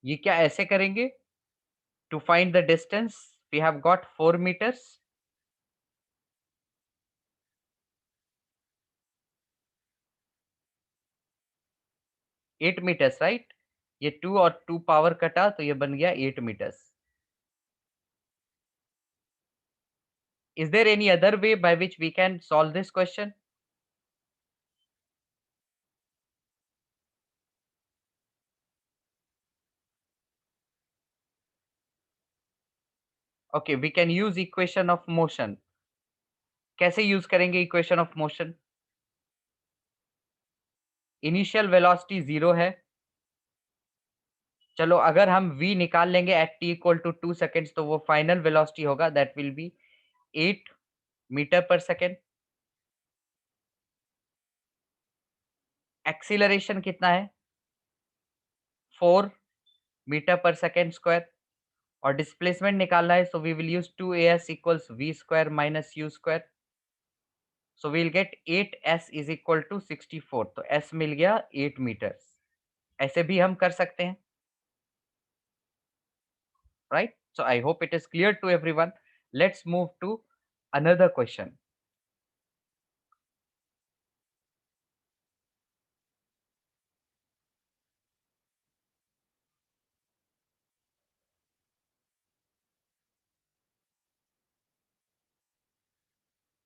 ये क्या ऐसे करेंगे? To find the distance we have got 4 meters. 8 meters, right? ये 2 और 2 पावर कटा तो ये बन गया 8 meters. Is there any other way by which we can solve this question? Okay, we can use equation of motion. कैसे use करेंगे equation of motion? Initial velocity 0 है. चलो अगर हम v निकाल लेंगे at t equal to 2 seconds तो वो फाइनल वेलोसिटी होगा, that will be 8 meter per second. Acceleration कितना है? 4 मीटर पर सेकेंड स्क्वायर. और डिस्प्लेसमेंट निकालना है, so we will use 2as equals v square minus u square. So we will get 8s is equal to 64. तो s मिल गया 8 metres. ऐसे भी हम कर सकते हैं, right? So I hope it is clear to everyone. Let's move to another question.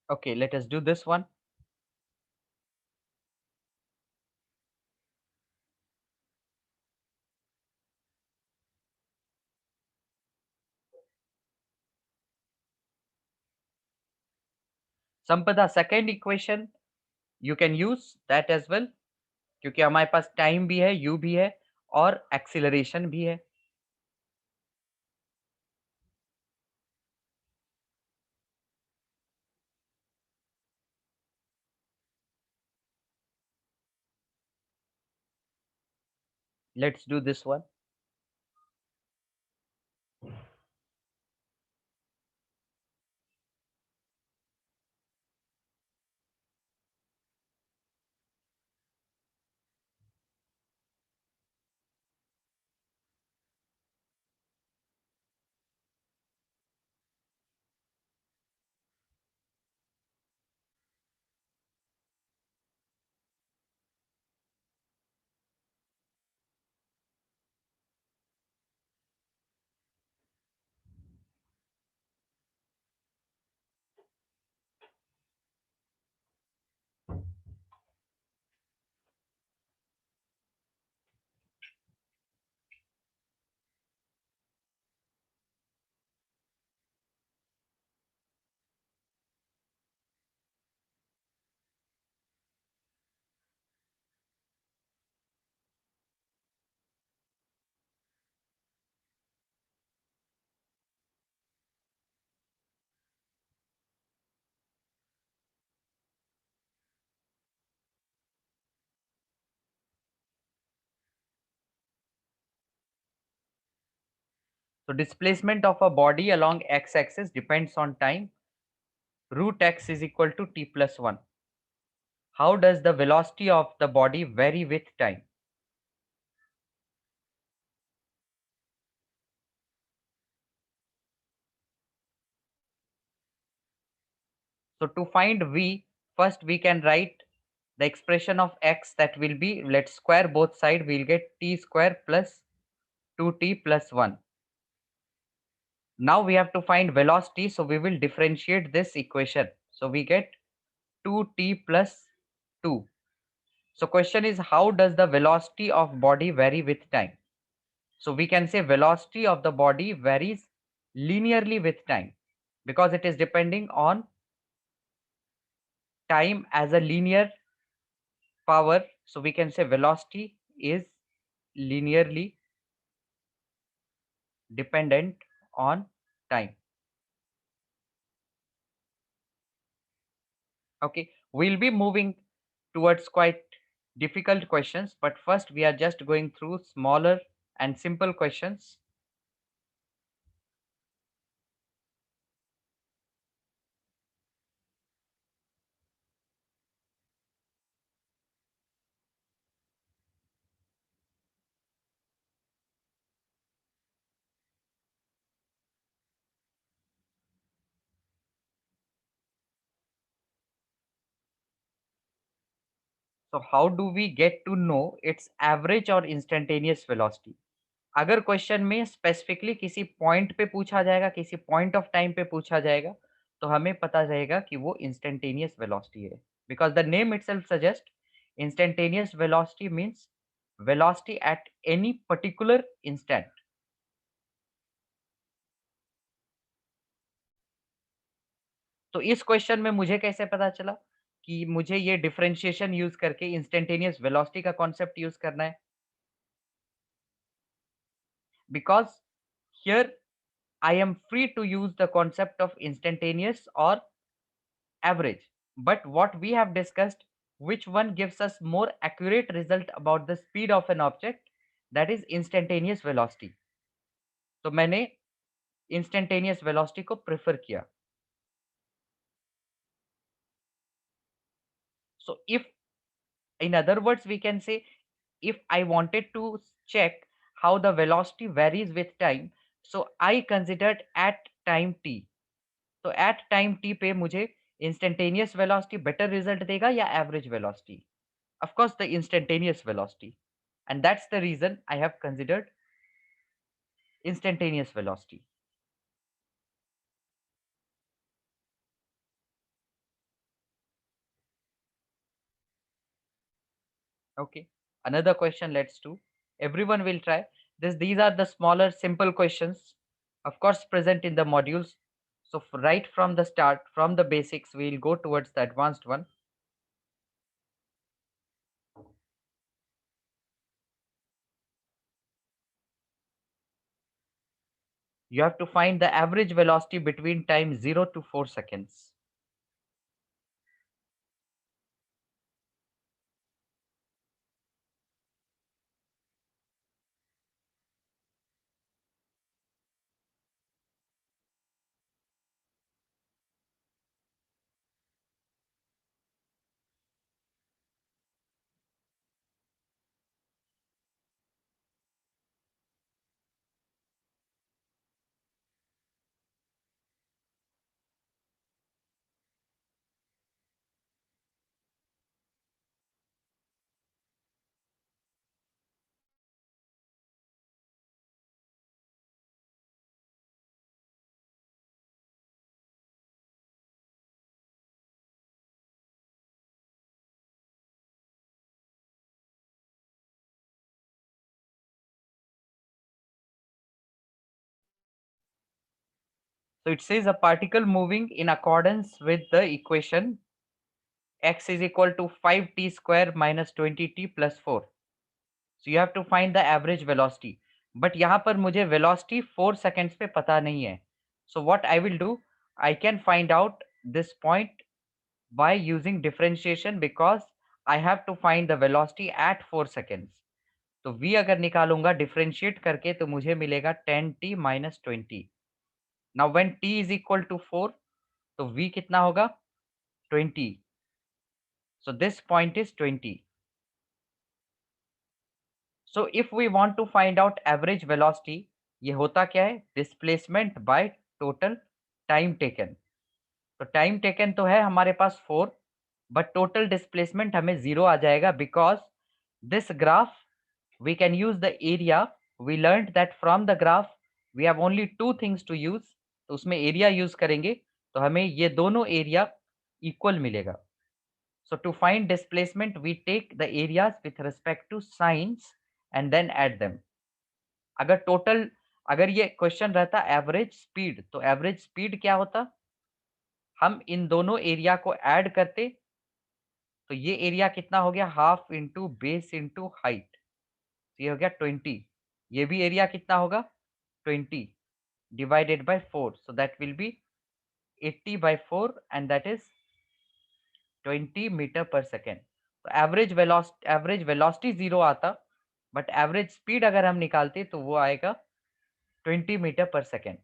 Okay, let us do this one. Sampada, second equation you can use that as well, क्योंकि हमारे पास time भी है, u भी है और acceleration भी है. Let's do this one. So displacement of a body along x-axis depends on time. Root x is equal to t plus 1. How does the velocity of the body vary with time? So to find v, first we can write the expression of x, that will be, let's square both sides, we'll get t square plus 2t plus 1. Now we have to find velocity, so we will differentiate this equation. So we get 2t plus 2. So question is, how does the velocity of body vary with time? So we can say velocity of the body varies linearly with time, because it is depending on time as a linear power. So we can say velocity is linearly dependent on time. Okay, we'll be moving towards quite difficult questions, but first we are just going through smaller and simple questions. So how do we get to know its average और instantaneous velocity? अगर question में specifically किसी point पे पूछा जाएगा, किसी point of time पे पूछा जाएगा, तो हमें पता रहेगा कि वो इंस्टेंटेनियस वेलोसिटी है, because the name itself suggest instantaneous velocity means velocity at any particular instant. तो इस क्वेश्चन में मुझे कैसे पता चला कि मुझे ये डिफरेंशिएशन यूज करके इंस्टेंटेनियस वेलोसिटी का कॉन्सेप्ट यूज करना है? Because here I am free to use the concept of instantaneous or average. But what we have discussed, which one gives us more accurate result about the speed of an object, that is instantaneous velocity. तो मैंने instantaneous velocity को prefer किया. So if, in other words, we can say, if I wanted to check how the velocity varies with time, so I considered at time t. तो at time t पे मुझे instantaneous velocity better result देगा या average velocity? Of course the instantaneous velocity, and that's the reason I have considered instantaneous velocity. Okay, another question, let's do. Everyone will try this. These are the smaller simple questions, of course present in the modules. So right from the start, from the basics, we will go towards the advanced one. You have to find the average velocity between time 0 to 4 seconds. So it says a particle moving in accordance with the equation x is equal to 5t square minus 20t plus 4. So you have to find the average velocity. But यहाँ पर मुझे velocity 4 seconds पे पता नहीं है. So what I will do, I can find out this point by using differentiation because I have to find the velocity at 4 seconds. तो v अगर निकालूंगा डिफरेंशिएट करके तो मुझे मिलेगा 10t minus 20. Now when t is equal to 4, तो v कितना होगा? 20. So this point is 20. So if we want to find out average velocity, ये होता क्या है? Displacement by total time taken. तो टाइम टेकन तो है हमारे पास 4, बट टोटल डिस्प्लेसमेंट हमें 0 आ जाएगा because this graph we can use the area. We learned that from the graph we have only two things to use. तो उसमें area use करेंगे तो हमें ये दोनों एरिया इक्वल मिलेगा. So to find displacement, we take the areas with respect to signs and then add them. अगर total, अगर ये क्वेश्चन रहता एवरेज स्पीड, तो एवरेज स्पीड क्या होता? हम इन दोनों एरिया को ऐड करते तो ये एरिया कितना हो गया? Half into base into height. ये हो गया 20. ये भी एरिया कितना होगा? 20 divided by 4. So that will be 80 by 4 and that is 20 meter per second. तो एवरेज वेलोसिटी 0 आता, बट एवरेज स्पीड अगर हम निकालते तो वो आएगा 20 meter per second.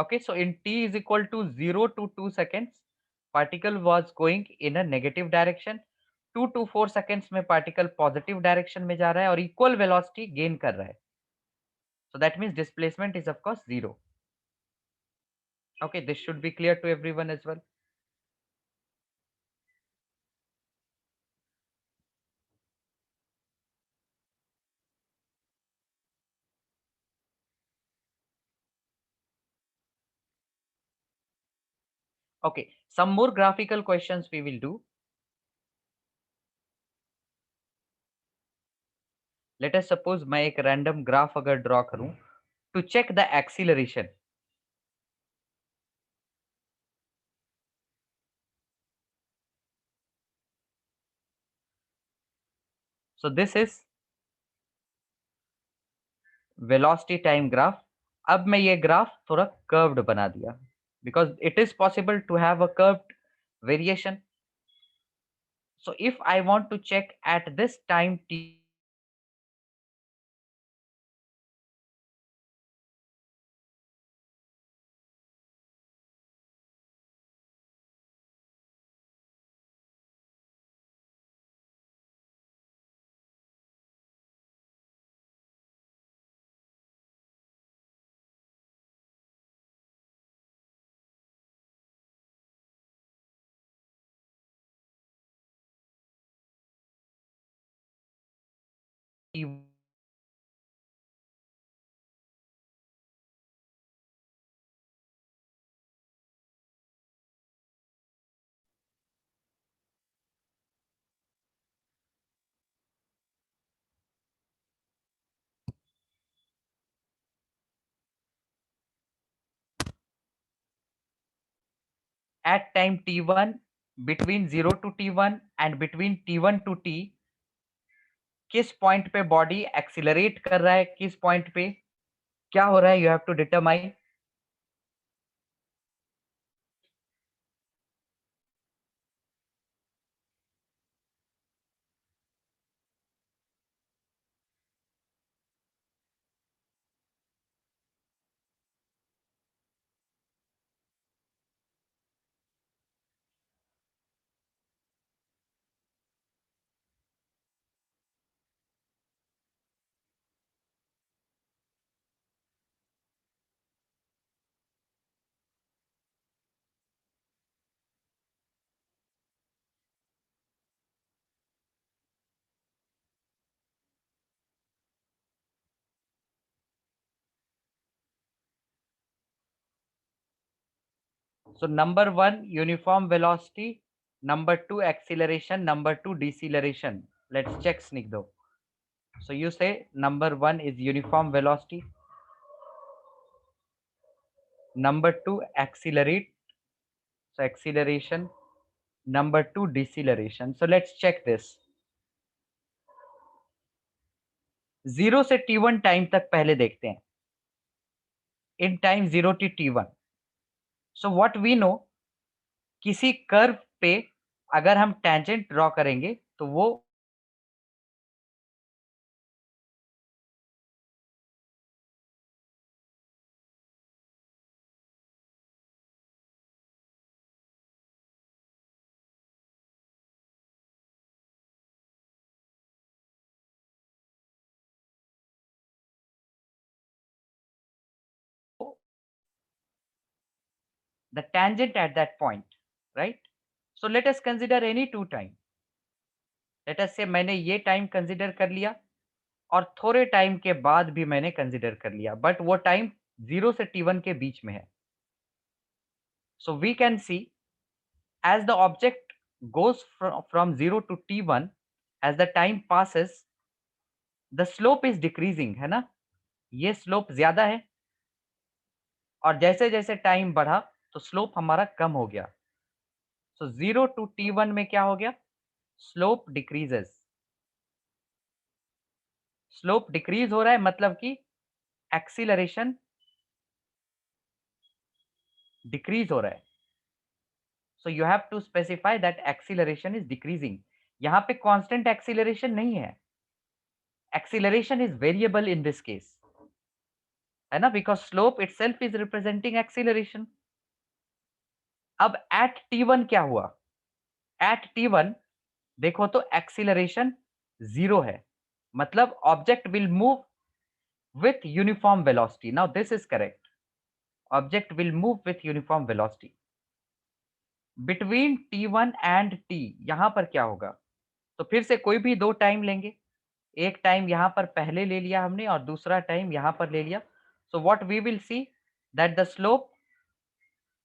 Okay, so in t is equal to 0 to 2 seconds, particle was going in a negative direction. 2 to 4 seconds में particle positive direction में जा रहा है और equal velocity gain कर रहा है. So that means displacement is of course 0. Okay, this should be clear to everyone as well. Okay, some more graphical questions we will do. Let us suppose मैं एक random graph अगर draw करूं to check the acceleration. So this is velocity time graph. अब मैं ये graph थोड़ा curved बना दिया because it is possible to have a curved variation. So if I want to check at this time t at time t1 between 0 to t1 and between t1 to t किस point पे body accelerate कर रहा है, किस point पे क्या हो रहा है, you have to determine. So number 1 uniform velocity, number 2 acceleration, number 2 deceleration. Let's check Snigdho. So you say number 1 is uniform velocity, number 2 accelerate, so acceleration, number 2 deceleration. So let's check this. 0 से t1 time तक पहले देखते हैं. In time 0 to t1. So what we know, किसी curve पे अगर हम tangent draw करेंगे तो वो the tangent at that point, right? So let us consider any two time. Let us say मैंने ये टाइम कंसिडर कर लिया और थोड़े टाइम के बाद भी मैंने कंसिडर कर लिया, बट वो टाइम 0 से t1 के बीच में है. So we can see as the object goes from 0 to t1, as the time passes, the slope is decreasing, है ना? ये स्लोप ज्यादा है और जैसे जैसे टाइम बढ़ा तो स्लोप हमारा कम हो गया. सो 0 टू t1 में क्या हो गया, स्लोप डिक्रीजेस. स्लोप डिक्रीज हो रहा है मतलब कि एक्सीलरेशन डिक्रीज हो रहा है. So you have to specify that acceleration is decreasing. यहाँ पे कांस्टेंट एक्सीलरेशन नहीं है, acceleration is variable in this case. है ना, because slope itself is representing acceleration. अब एट t1 क्या हुआ? एट t1 देखो तो एक्सीलरेशन 0 है, मतलब object will move with uniform velocity. Now this is correct. Object will move with uniform velocity. Between t1 and t यहां पर क्या होगा? तो फिर से कोई भी दो टाइम लेंगे, एक टाइम यहां पर पहले ले लिया हमने और दूसरा टाइम यहां पर ले लिया। So what we will see that the slope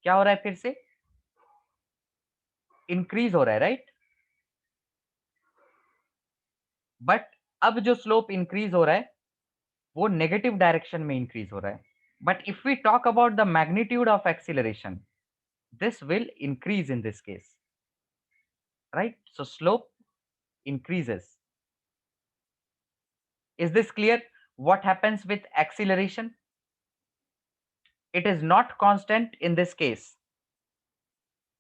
क्या हो रहा है, फिर से इंक्रीज हो रहा है, राइट? बट अब जो स्लोप इंक्रीज हो रहा है वो नेगेटिव डायरेक्शन में इंक्रीज हो रहा है। But if we talk about the magnitude of acceleration, this will increase in this case, right? So slope increases. Is this clear? What happens with acceleration? It is not constant in this case.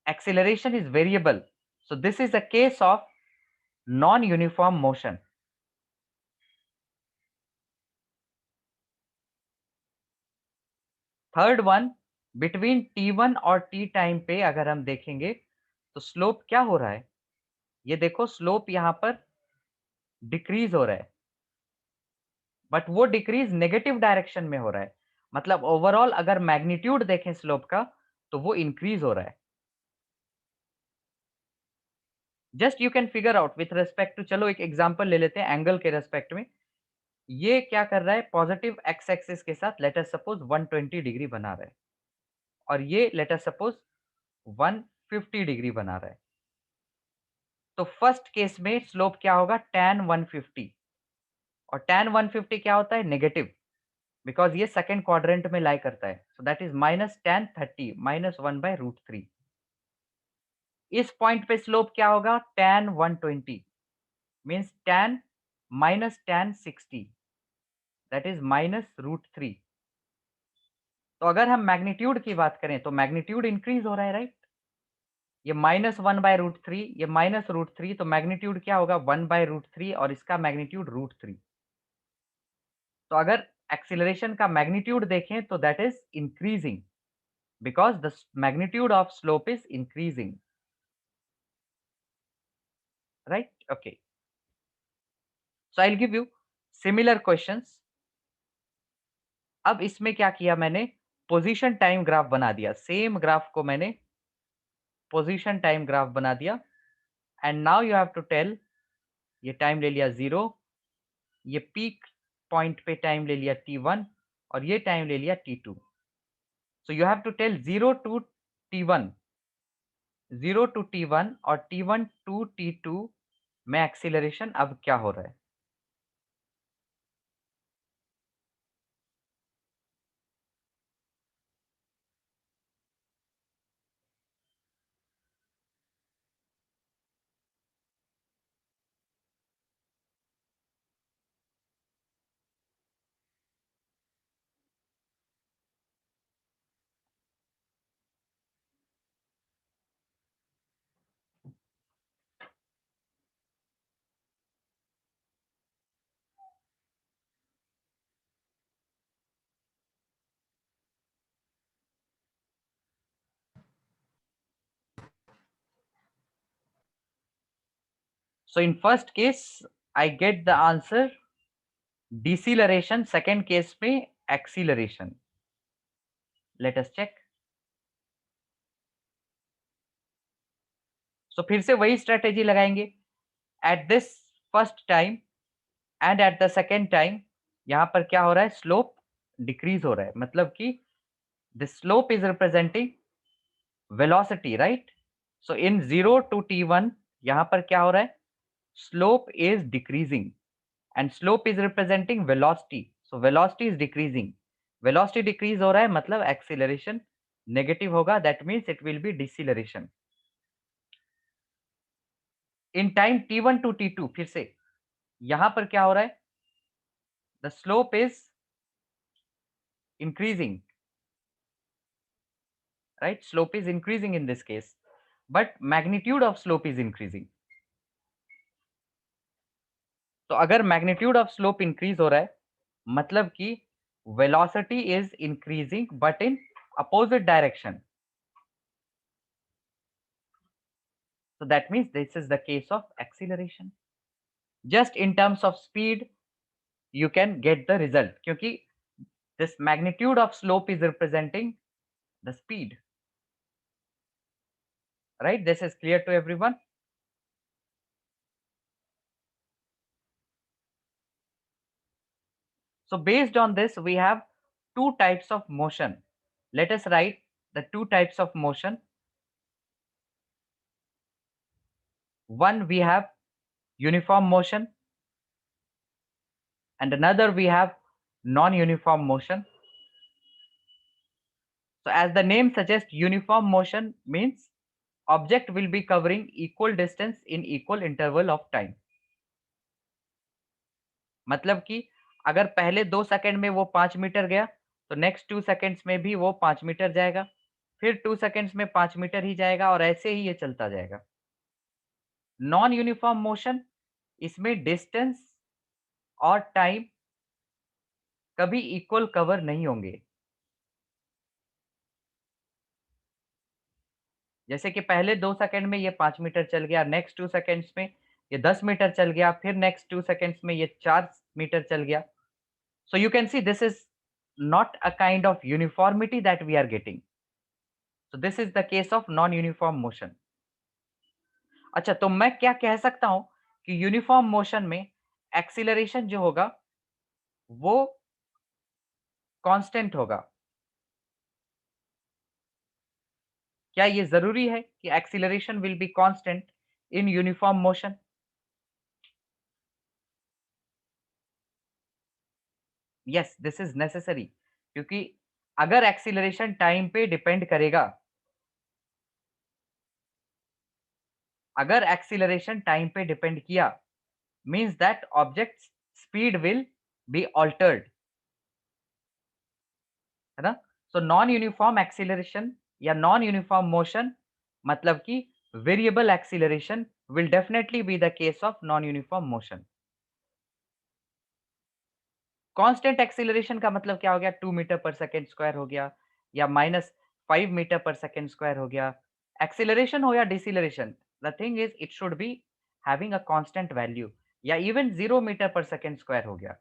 Acceleration is variable. So this is a case of non-uniform motion. Third one, between t1 और t time पे अगर हम देखेंगे तो slope क्या हो रहा है? ये देखो स्लोप यहां पर डिक्रीज हो रहा है, बट वो डिक्रीज नेगेटिव डायरेक्शन में हो रहा है। मतलब ओवरऑल अगर मैग्नीट्यूड देखें स्लोप का तो वो इंक्रीज हो रहा है। Just you can figure out with respect to, चलो एक एग्जांपल ले लेते हैं एंगल के रेस्पेक्ट में। ये क्या कर रहा है, पॉजिटिव एक्स एक्सिस के साथ लेट अस सपोज 120 डिग्री बना रहा है, और ये लेट अस सपोज 150 डिग्री बना रहा है। तो फर्स्ट केस में स्लोप क्या होगा, tan 150, और tan 150 क्या होता है, नेगेटिव, बिकॉज ये सेकंड क्वाड्रेंट में लाई करता है। So that is minus tan 30 minus 1/√3। इस पॉइंट पे स्लोप क्या होगा, tan 120 means tan minus tan 60, that is -√3। तो अगर हम मैग्नीट्यूड की बात करें तो मैग्नीट्यूड इंक्रीज हो रहा है, राइट? ये -1/√3, ये -√3, तो मैग्नीट्यूड क्या होगा, 1/√3, और इसका मैग्नीट्यूड √3। तो अगर एक्सीलरेशन का मैग्नीट्यूड देखें तो that is increasing, because the magnitude of slope is increasing, right? Okay, so I will give you similar questions. अब इसमें क्या किया मैंने, पोजीशन टाइम ग्राफ बना दिया, सेम ग्राफ को मैंने पोजीशन टाइम ग्राफ बना दिया। And now you have to tell, ये टाइम ले लिया 0, ये पीक पॉइंट पे टाइम ले लिया t1, और ये टाइम ले लिया t2। So you have to tell 0 to t1, 0 to t1 और t1 टू t2 में एक्सीलरेशन अब क्या हो रहा है। So in first case, I get the answer deceleration, second case में acceleration. Let us check. So फिर से वही स्ट्रेटेजी लगाएंगे। At this first time and at the second time, यहाँ पर क्या हो रहा है, स्लोप डिक्रीज हो रहा है, मतलब कि the slope is representing velocity, right? So in 0 to t1 यहाँ पर क्या हो रहा है, slope is decreasing and slope is representing velocity, so velocity is decreasing, velocity decrease हो रहा है मतलब acceleration negative होगा, that means it will be deceleration in time t1 to t2। फिर से यहां पर क्या हो रहा है, the slope is increasing, right? Slope is increasing in this case, but magnitude of slope is increasing। तो अगर मैग्नीट्यूड ऑफ स्लोप इंक्रीज हो रहा है मतलब कि velocity is increasing but in opposite direction. So that means this is the case of acceleration. Just in terms of speed you can get the result, क्योंकि this magnitude of slope is representing the speed, right? This is clear to everyone? So based on this, we have two types of motion. Let us write the two types of motion. One, we have uniform motion, and another we have non-uniform motion. So as the name suggests, uniform motion means object will be covering equal distance in equal interval of time. मतलब कि अगर पहले 2 second में वो 5 metre गया तो next 2 seconds में भी वो 5 मीटर जाएगा, फिर 2 सेकंड्स में 5 मीटर ही जाएगा और ऐसे ही ये चलता जाएगा। नॉन यूनिफॉर्म मोशन, इसमें डिस्टेंस और टाइम कभी इक्वल कवर नहीं होंगे। जैसे कि पहले 2 सेकंड में ये 5 मीटर चल गया, नेक्स्ट 2 सेकंड्स में ये 10 मीटर चल गया, फिर नेक्स्ट 2 सेकंड्स में ये 4 मीटर चल गया। So you can see this is not a kind of uniformity that we are getting. So this is the case of non-uniform motion. अच्छा, तो मैं क्या कह सकता हूं कि यूनिफॉर्म मोशन में एक्सीलरेशन जो होगा वो कांस्टेंट होगा। क्या ये जरूरी है कि acceleration will be constant in uniform motion? Yes, this is necessary, क्योंकि अगर एक्सीलरेशन टाइम पे डिपेंड करेगा, अगर एक्सीलरेशन टाइम पे डिपेंड किया, means that object speed will be altered, है ना? सो नॉन यूनिफॉर्म एक्सीलरेशन या नॉन यूनिफॉर्म मोशन मतलब कि variable acceleration will definitely be the case of non uniform motion. Constant acceleration का मतलब क्या हो गया? 2 मीटर पर सेकंड स्क्वायर हो गया या -5 मीटर पर सेकंड स्क्वायर हो गया। एक्सीलरेशन हो या deceleration, the thing is it should be having a constant value, या even 0 metre per second square हो गया।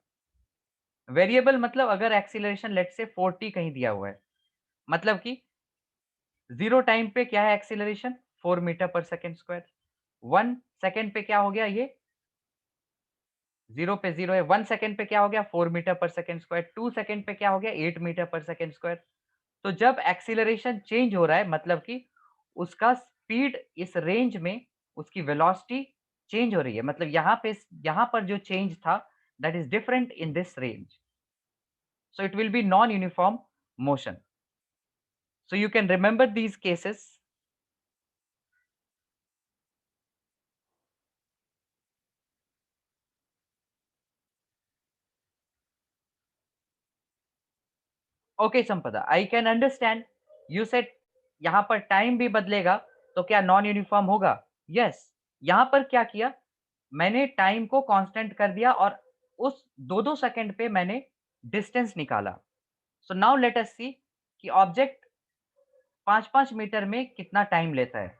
वेरिएबल मतलब अगर एक्सीलरेशन लेट्स से 40 कहीं दिया हुआ है, मतलब कि 0 टाइम पे क्या है acceleration? 4 metre per second square. 1 second पे क्या हो गया ये? 0 पे 0 है। 1 सेकंड पे क्या हो गया? 4 metre per second square. 2 second पे क्या हो गया? 8 मीटर पर सेकंड स्क्वायर। तो जब एक्सीलरेशन चेंज हो रहा है मतलब कि उसका स्पीड इस रेंज में, उसकी वेलोसिटी चेंज हो रही है। मतलब यहाँ पर जो चेंज था that is different in this range. So it will be non uniform motion. So you can remember these cases. Okay Sampada, I can understand. You said यहाँ पर टाइम भी बदलेगा तो क्या नॉन यूनिफॉर्म होगा? यस। यहाँ पर क्या किया, मैंने टाइम को कांस्टेंट कर दिया और उस 2-2 सेकंड पे मैंने डिस्टेंस निकाला। सो नाउ लेट अस सी कि ऑब्जेक्ट 5-5 मीटर में कितना टाइम लेता है।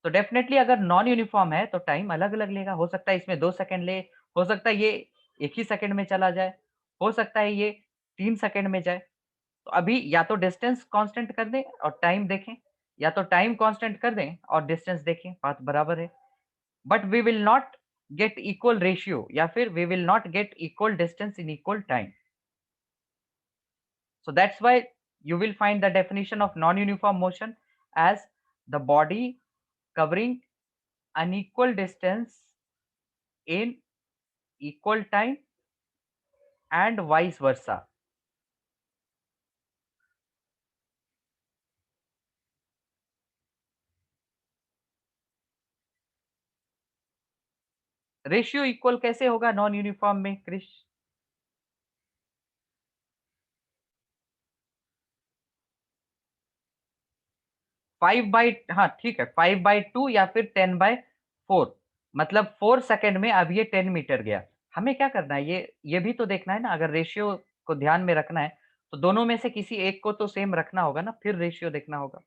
तो डेफिनेटली अगर नॉन यूनिफॉर्म है तो टाइम अलग-अलग लेगा। हो सकता है इसमें 2 सेकंड ले, हो सकता है ये 1 ही सेकंड में चला जाए, हो सकता है ये 3 सेकंड में जाए। तो अभी या तो डिस्टेंस कांस्टेंट कर दें और टाइम देखें, या तो टाइम कांस्टेंट कर दें और डिस्टेंस देखें, बात बराबर है। But we will not get equal ratio, या फिर we will not get equal distance in equal time. So that's why you will find the definition of non-uniform motion as the body covering unequal distance in equal time and vice versa. Ratio equal कैसे होगा non uniform में Krrish? 5 by, हाँ ठीक है, 5/2 या फिर 10/4। मतलब 4 second में अब ये 10 मीटर गया। हमें क्या करना है, ये भी तो देखना है ना। अगर रेशियो को ध्यान में रखना है, तो दोनों में से किसी एक को तो सेम रखना होगा ना, फिर रेशियो देखना होगा।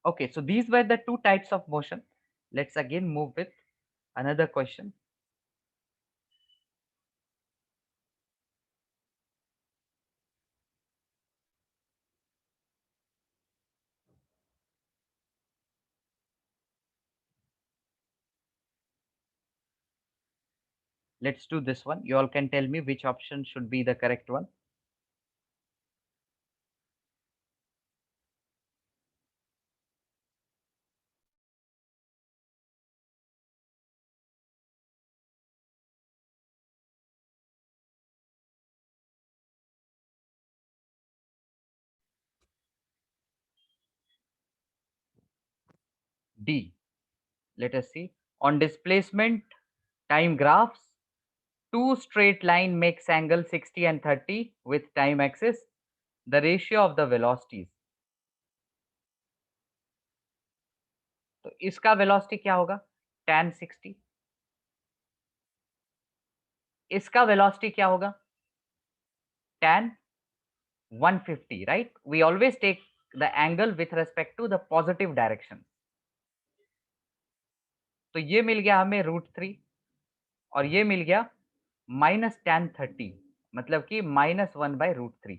Okay, so these were the two types of motion. Let's again move with another question. Let's do this one. You all can tell me which option should be the correct one. D. Let us see. On displacement time graphs, two straight line makes angle 60 and 30 with time axis. The ratio of the velocities. तो इसका velocity क्या होगा? tan 60. इसका velocity क्या होगा? tan 150, right? We always take the angle with respect to the positive direction. तो ये मिल गया हमें √3 और ये मिल गया -tan 30, मतलब कि -1/√3।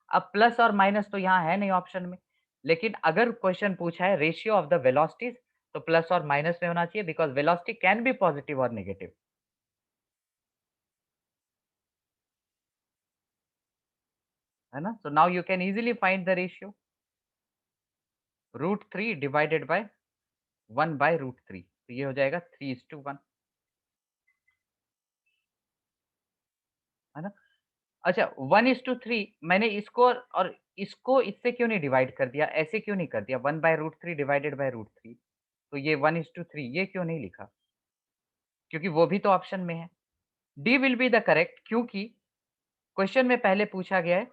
अब प्लस और माइनस तो यहाँ है नहीं ऑप्शन में, लेकिन अगर क्वेश्चन पूछा है रेशियो ऑफ द वेलोसिटीज, तो प्लस और माइनस में होना चाहिए, because velocity can be positive और नेगेटिव, है ना? So now you can easily find the ratio, √3 divided by 1/√3, तो ये हो जाएगा 3:1, है ना? अच्छा, 1:3 मैंने इसको और इसको इससे क्यों नहीं डिवाइड कर दिया, ऐसे क्यों नहीं कर दिया, 1/√3 डिवाइडेड बाय √3, तो ये 1:3 ये क्यों नहीं लिखा? क्योंकि वो भी तो ऑप्शन में है। D will be the correct, क्योंकि क्वेश्चन में पहले पूछा गया है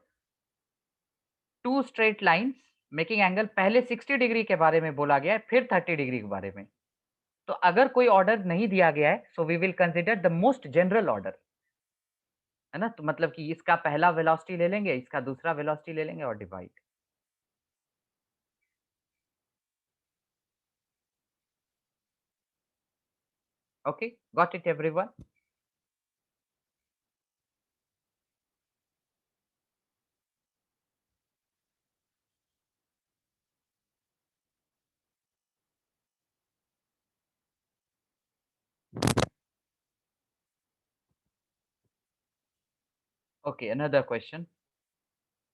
two straight lines making angle, पहले 60 डिग्री के बारे में बोला गया है, फिर 30 डिग्री के बारे में। तो अगर कोई ऑर्डर नहीं दिया गया है, so we will consider the most general order, है ना? तो मतलब कि इसका पहला वेलोसिटी ले लेंगे, इसका दूसरा वेलोसिटी ले लेंगे और divide. Okay, got it everyone? Okay, another question.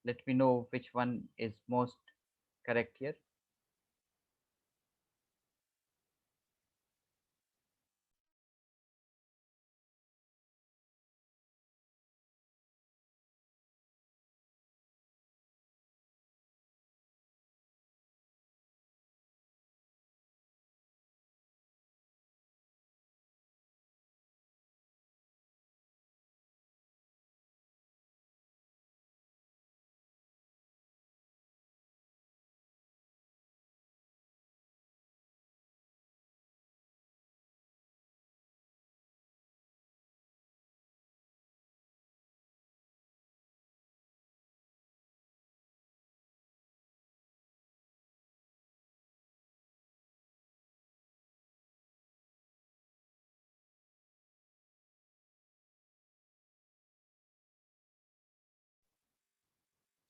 Let me know which one is most correct here.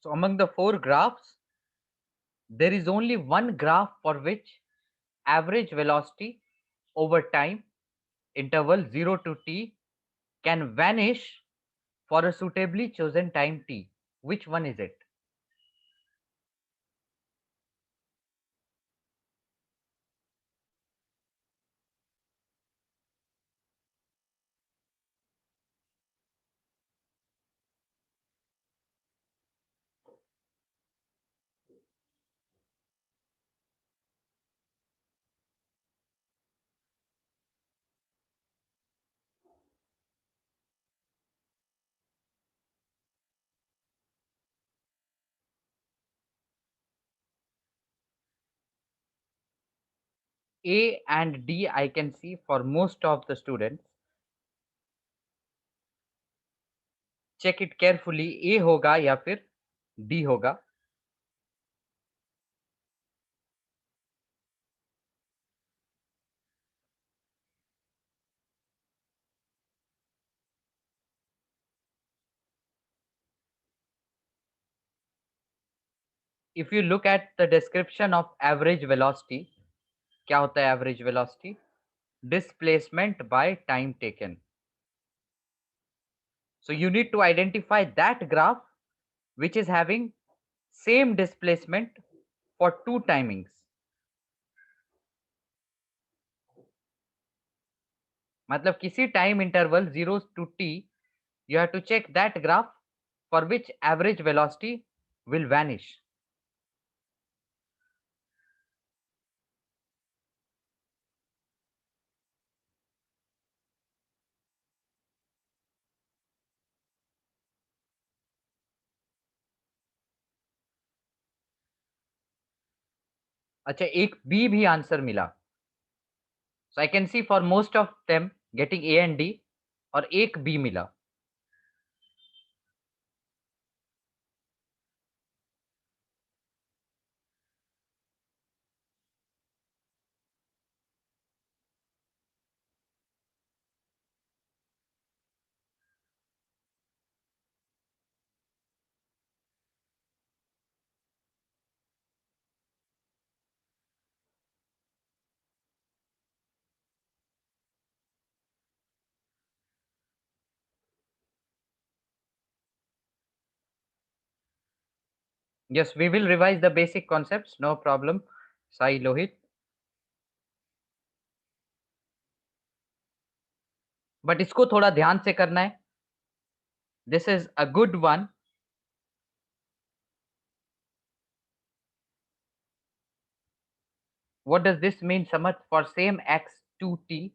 So among the four graphs, there is only one graph for which average velocity over time interval 0 to t can vanish for a suitably chosen time t. Which one is it? A and D I can see for most of the students. Check it carefully, A होगा या फिर D होगा. If you look at the description of average velocity, क्या होता है average velocity? Displacement by time taken. So you need to identify that graph which is having same displacement for two timings. मतलब किसी time interval 0 to t, you have to check that graph for which average velocity will vanish. अच्छा, एक B भी answer मिला. So I can see for most of them getting A and D, और एक B मिला. Yes, we will revise the basic concepts, no problem. Sai Lohit. But इसको थोड़ा ध्यान से करना है. This is a good one. What does this mean, Samat? For same x 2t,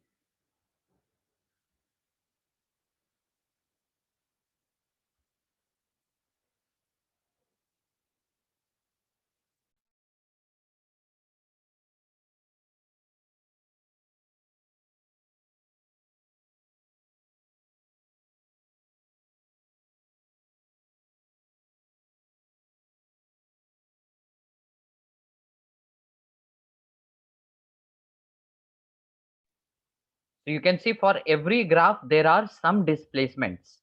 so you can see for every graph there are some displacements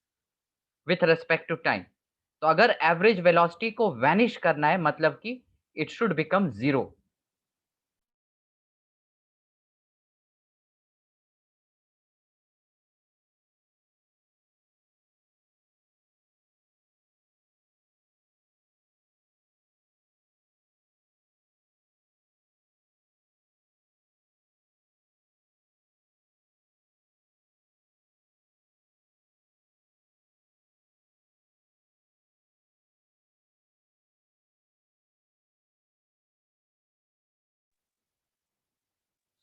with respect to time. तो अगर average velocity को vanish करना है, मतलब कि it should become 0.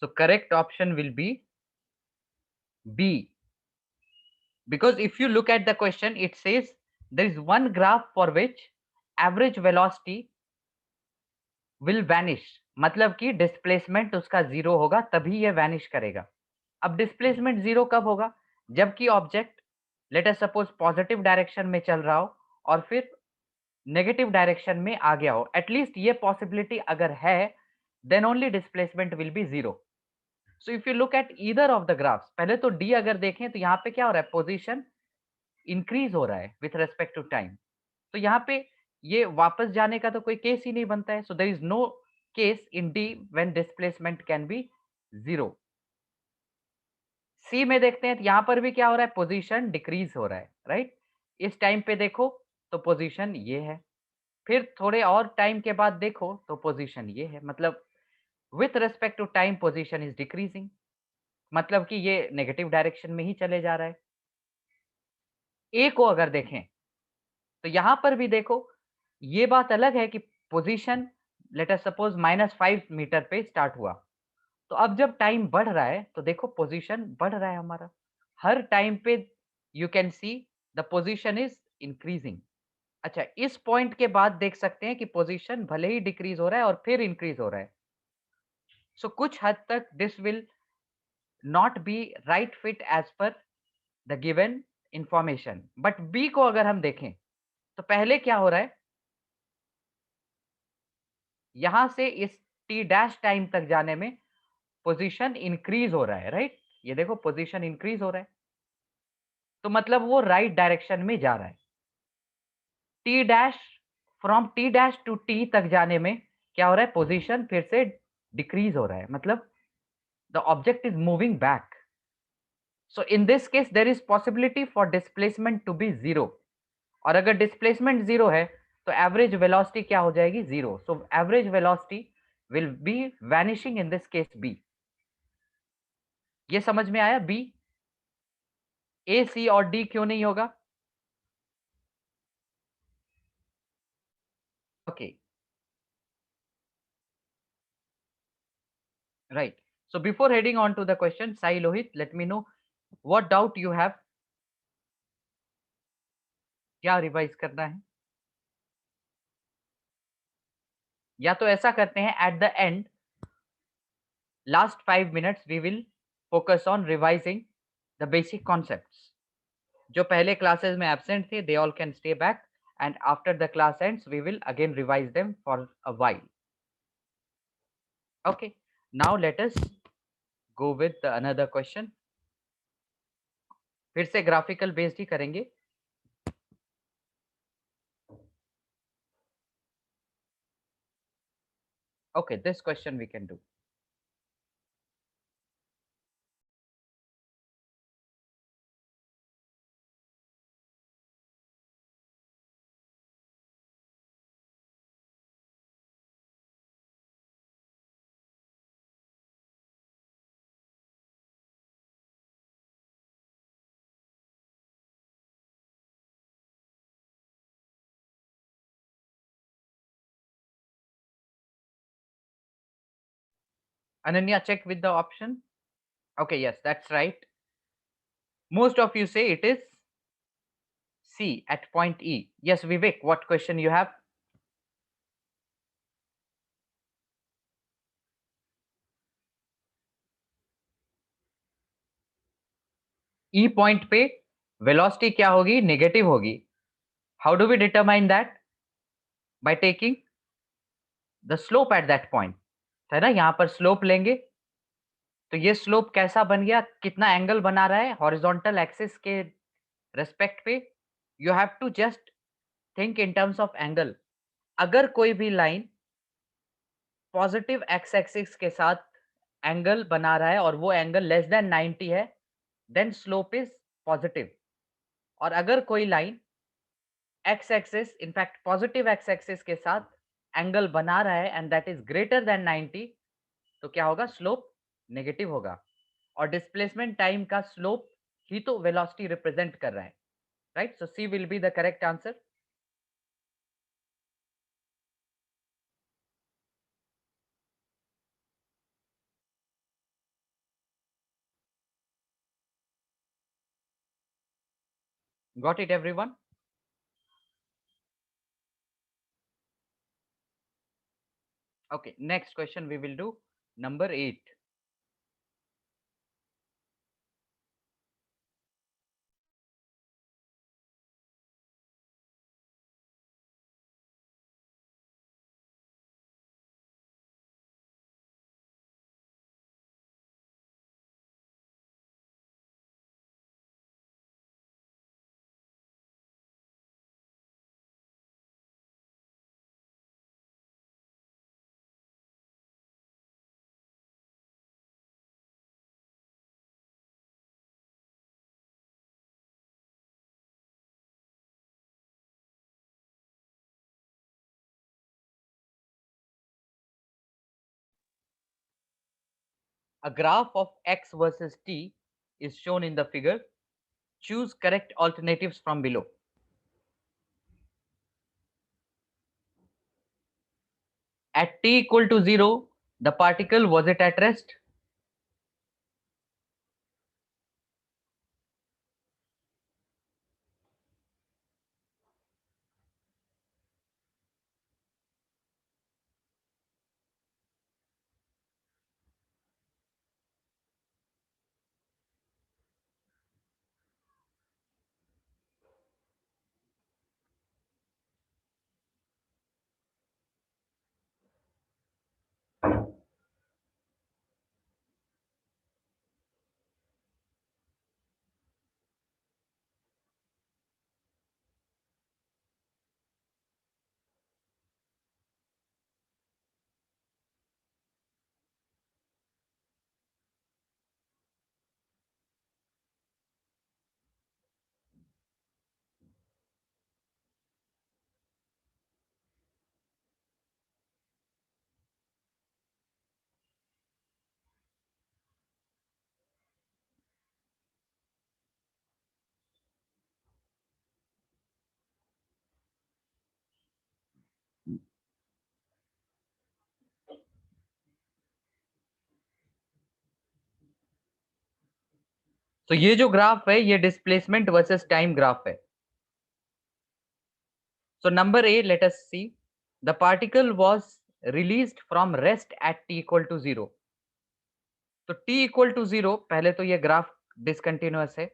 So correct option will be B. Because if you look at the question, it says there is one graph for which average velocity will vanish. मतलब कि displacement उसका 0 होगा, तभी ये वैनिश करेगा. अब डिस्प्लेसमेंट 0 कब होगा? जबकि object late us suppose positive direction में चल रहा हो और फिर नेगेटिव डायरेक्शन में आ गया हो. एटलीस्ट ये पॉसिबिलिटी अगर है, then only displacement will be 0. So if you look at either of the graphs, पहले तो डी अगर देखें तो यहाँ पे क्या हो रहा है? पोजीशन इंक्रीज हो रहा है विथ रेस्पेक्ट टू टाइम. तो यहाँ पे ये वापस जाने का तो कोई केस ही नहीं बनता है. So there is no case in D when displacement can be 0. C में देखते हैं तो यहाँ पर भी क्या हो रहा है? पोजीशन डिक्रीज हो रहा है, राइट? इस टाइम पे देखो तो पोजीशन ये है, फिर थोड़े और टाइम के बाद देखो तो पोजीशन ये है. मतलब with respect to time position is decreasing, मतलब कि ये नेगेटिव डायरेक्शन में ही चले जा रहा है. ए को अगर देखें तो यहाँ पर भी देखो, ये बात अलग है कि position let us suppose -5 meter पे स्टार्ट हुआ. तो अब जब टाइम बढ़ रहा है तो देखो पोजीशन बढ़ रहा है हमारा. हर टाइम पे you can see the position is increasing. अच्छा, इस पॉइंट के बाद देख सकते हैं कि पोजीशन भले ही डिक्रीज हो रहा है और फिर इंक्रीज हो रहा है. So कुछ हद तक this will not be right fit as per the given information. But B को अगर हम देखें तो पहले क्या हो रहा है, यहां से इस टी डैश टाइम तक जाने में पोजीशन इंक्रीज हो रहा है, राइट? ये देखो पोजीशन इंक्रीज हो रहा है, तो मतलब वो राइट डायरेक्शन में जा रहा है। T dash, from t dash to t तक जाने में क्या हो रहा है, पोजीशन फिर से डिक्रीज हो रहा है, मतलब the object is moving back. So in this case there is possibility for displacement to be zero, और अगर डिस्प्लेसमेंट जीरो है तो एवरेज वेलोसिटी क्या हो जाएगी, zero. So average velocity will be vanishing in this case B. ये समझ में आया? बी, ए, सी और डी क्यों नहीं होगा? Okay, right. So before heading on to the question, Sai Lohit, let me know what doubt you have. क्या revise करना है? या तो ऐसा करते हैं, at the end last 5 minutes we will focus on revising the basic concepts. जो पहले क्लासेस में एब्सेंट थे, they all can stay back, and after the class ends we will again revise them for a while. Okay, now let us go with another question. फिर से graphical based ही करेंगे। Okay, this question we can do. Ananya, check with the option. Okay, yes, that's right. Most of you say it is C, at point E. Yes, Vivek, what question you have? E point पे velocity क्या होगी? Negative होगी. How do we determine that? By taking the slope at that point. है ना, यहाँ पर slope लेंगे तो ये slope कैसा बन गया, कितना एंगल बना रहा है हॉरिजॉन्टल एक्सिस के रेस्पेक्ट पे। You have to just think in terms of angle. अगर कोई भी लाइन पॉजिटिव एक्स एक्सिस के साथ एंगल बना रहा है और वो एंगल लेस देन 90 है, देन स्लोप इज पॉजिटिव। और अगर कोई line x axis, in fact positive x axis के साथ एंगल बना रहा है and that is greater than 90, तो क्या होगा, स्लोप नेगेटिव होगा। और डिस्प्लेसमेंट टाइम का स्लोप ही तो वेलोसिटी रिप्रेजेंट कर रहा है, right? So C will be the correct answer. Got it everyone? Okay, next question we will do number 8. A graph of x versus t is shown in the figure. Choose correct alternatives from below. At t equal to 0, the particle, was it at rest? तो ये जो graph है ये displacement versus time graph है. So number A, let us see. The particle was released from rest at t equal to 0. तो t equal to 0, पहले तो ये ग्राफ discontinuous है.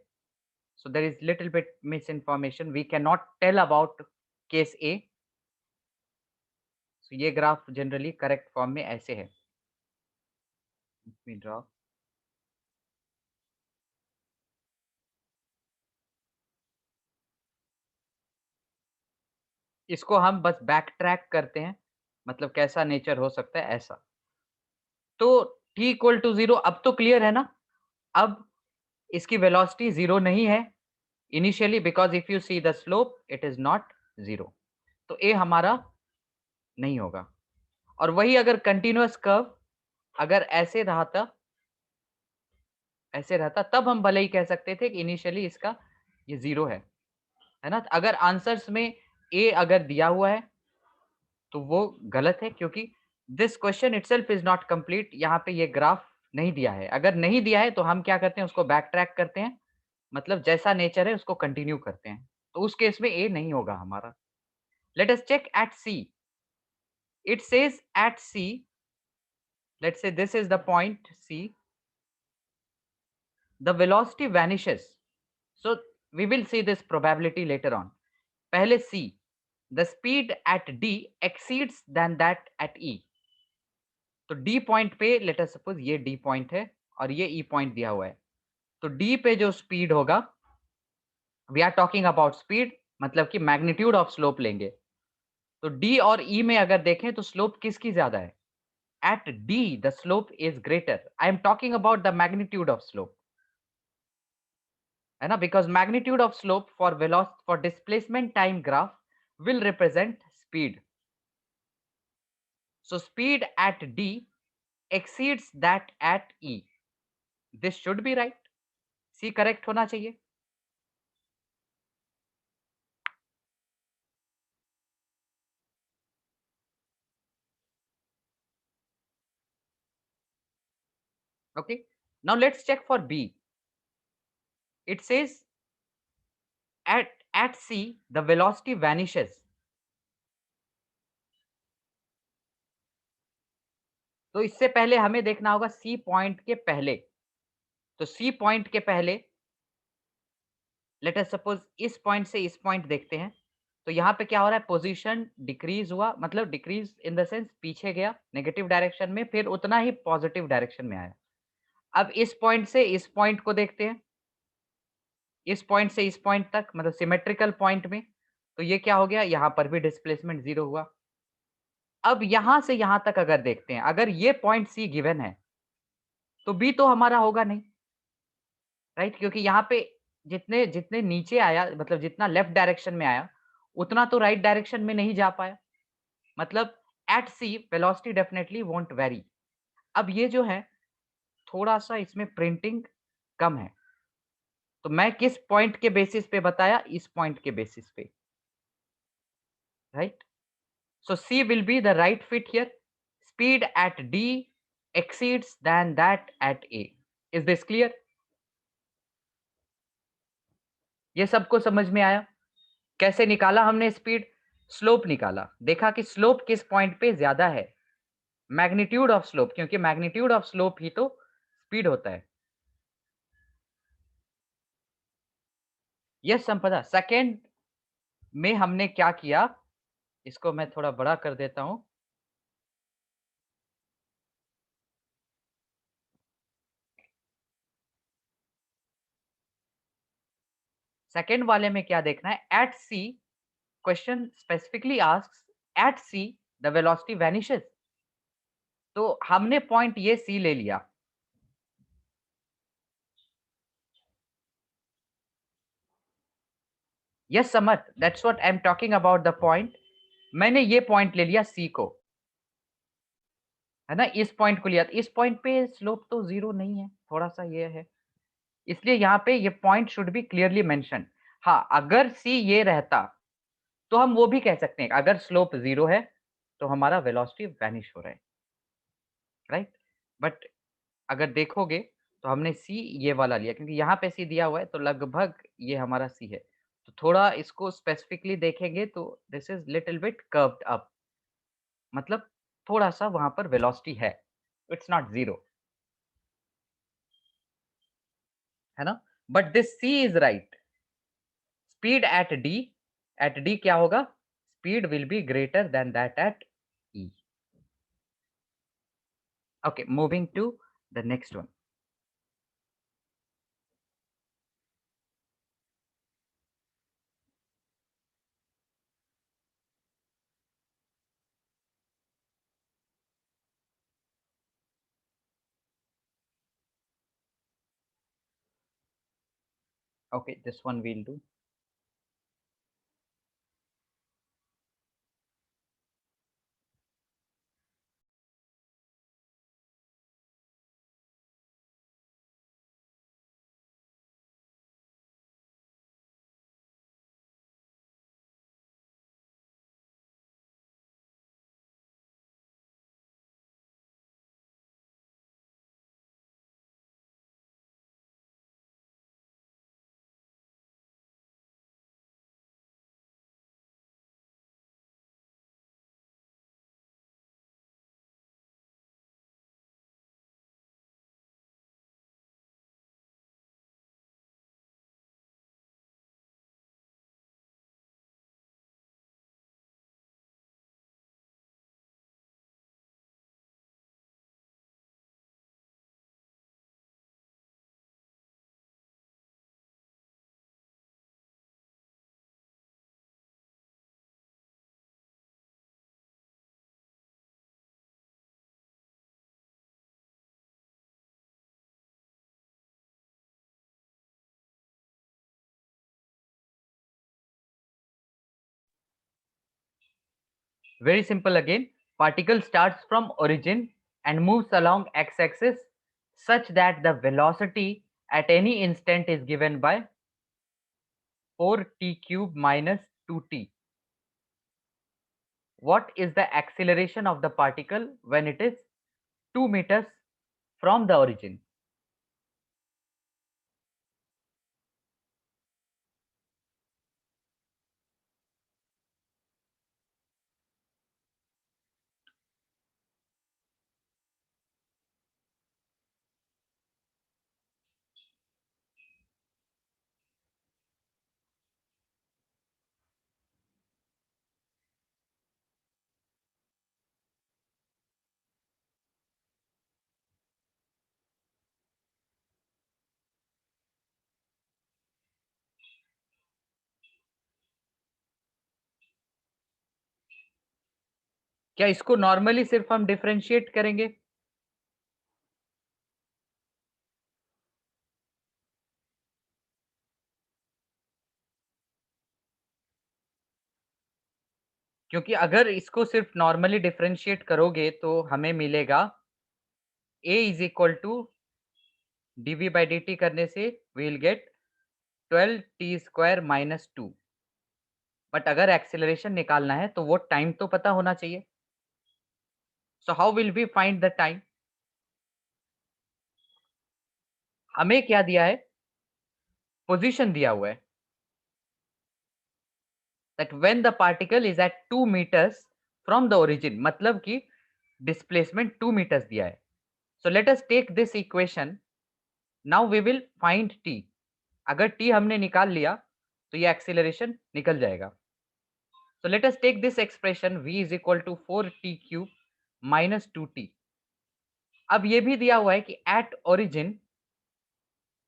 So there is little bit misinformation. We cannot tell about case A. So ये graph generally correct form में ऐसे है. Let me draw. इसको हम बस बैक ट्रैक करते हैं, मतलब कैसा नेचर हो सकता है ऐसा. तो t इक्वल टू 0 अब तो क्लियर है ना. अब इसकी वेलोसिटी 0 नहीं है initially, because if you see the slope it is not 0. तो ए हमारा नहीं होगा. और वही अगर कंटिन्यूअस कर्व अगर ऐसे रहता तब हम भले ही कह सकते थे कि इनिशियली इसका ये 0 है ना. अगर आंसर्स में ए अगर दिया हुआ है तो वो गलत है, क्योंकि this question itself is not complete. यहाँ पे ये ग्राफ नहीं दिया है. अगर नहीं दिया है तो हम क्या करते हैं, उसको बैक ट्रैक करते हैं, मतलब जैसा नेचर है उसको कंटिन्यू करते हैं. तो उस केस में ए नहीं होगा हमारा. Let us check at C. It says at C, let's say this is the point C, the velocity vanishes. So we will see this probability later on. पहले C, the speed at D exceeds than that at E. तो D point पे late us suppose ये D point है और ये E point दिया हुआ है. तो D पे जो स्पीड होगा, we are talking about speed, मतलब कि मैग्नीट्यूड ऑफ स्लोप लेंगे. तो D और E में अगर देखें तो स्लोप किसकी ज्यादा है. At D the slope is greater. I am talking about the magnitude of slope, है ना, because magnitude of slope for velocity for displacement time graph will represent speed. So speed at D exceeds that at E. This should be right. C correct होना चाहिए. Okay. Now let's check for B. It says at C the velocity vanishes. तो इससे पहले हमें देखना होगा C point के पहले. तो C पॉइंट के पहले लेट अस सपोज इस पॉइंट से इस पॉइंट देखते हैं. तो यहाँ पे क्या हो रहा है, पोजीशन डिक्रीज हुआ, मतलब डिक्रीज इन द सेंस पीछे गया नेगेटिव डायरेक्शन में, फिर उतना ही पॉजिटिव डायरेक्शन में आया. अब इस पॉइंट से इस पॉइंट को देखते हैं, इस पॉइंट से इस पॉइंट तक, मतलब सिमेट्रिकल पॉइंट में. तो ये क्या हो गया, यहाँ पर भी डिस्प्लेसमेंट 0 हुआ. अब यहाँ से यहाँ तक अगर देखते हैं, अगर ये पॉइंट सी गिवन है तो बी तो हमारा होगा नहीं, राइट, क्योंकि यहाँ पे जितने जितने नीचे आया, मतलब जितना लेफ्ट डायरेक्शन में आया उतना तो राइट डायरेक्शन में नहीं जा पाया. मतलब at C velocity definitely won't vary. अब ये जो है थोड़ा सा इसमें प्रिंटिंग कम है, तो मैं किस पॉइंट के बेसिस पे बताया, इस पॉइंट के बेसिस पे, right. So C will be the right fit here. Speed at D exceeds than that at A. Is this clear? ये सबको समझ में आया. कैसे निकाला हमने स्पीड, स्लोप निकाला, देखा कि स्लोप किस पॉइंट पे ज्यादा है, मैग्नीट्यूड ऑफ स्लोप, क्योंकि मैग्नीट्यूड ऑफ स्लोप ही तो स्पीड होता है. यस संपदा, सेकंड में हमने क्या किया, इसको मैं थोड़ा बड़ा कर देता हूं. सेकंड वाले में क्या देखना है, at C question specifically asks at C the velocity vanishes. तो हमने पॉइंट ये सी ले लिया. Yes Samarth, that's what I am talking about the point. मैंने ये पॉइंट ले लिया सी को, है ना, इस पॉइंट को लिया. इस पॉइंट पे स्लोप तो 0 नहीं है, थोड़ा सा ये है, इसलिए यहाँ पे ये point should be clearly mention. हाँ, अगर सी ये रहता तो हम वो भी कह सकते हैं, अगर स्लोप 0 है तो हमारा वेलोसिटी वैनिश हो रहा है, राइट. बट अगर देखोगे तो हमने सी ये वाला लिया क्योंकि यहाँ पे सी दिया हुआ है तो लगभग ये हमारा सी है। तो थोड़ा इसको स्पेसिफिकली देखेंगे तो this is little bit curved up, मतलब थोड़ा-सा वहाँ पर वेलोसिटी है। इट्स नॉट 0, है ना? But this C is right. Speed at D क्या होगा? Speed will be greater than that at E. Okay, moving to the next one. Okay, this one we'll do. Very simple again. Particle starts from origin and moves along x-axis such that the velocity at any instant is given by 4t cube minus 2t. What is the acceleration of the particle when it is 2 meters from the origin? क्या इसको normally सिर्फ हम differentiate करेंगे? क्योंकि अगर इसको सिर्फ normally differentiate करोगे तो हमें मिलेगा a is equal to dv by dt करने से we will get 12 t square minus 2। But अगर एक्सेलरेशन निकालना है तो वो टाइम तो पता होना चाहिए। So how will we find the time? हमें क्या दिया है? पोजीशन दिया हुआ है that when the particle is at 2 meters from the origin, मतलब कि डिस्प्लेसमेंट 2 मीटर्स दिया है। So let us take this equation. Now we will find t. अगर टी हमने निकाल लिया तो ये एक्सेलरेशन निकल जाएगा। So let us take this expression v is equal to 4t cube minus 2t। अब ये भी दिया हुआ है कि at origin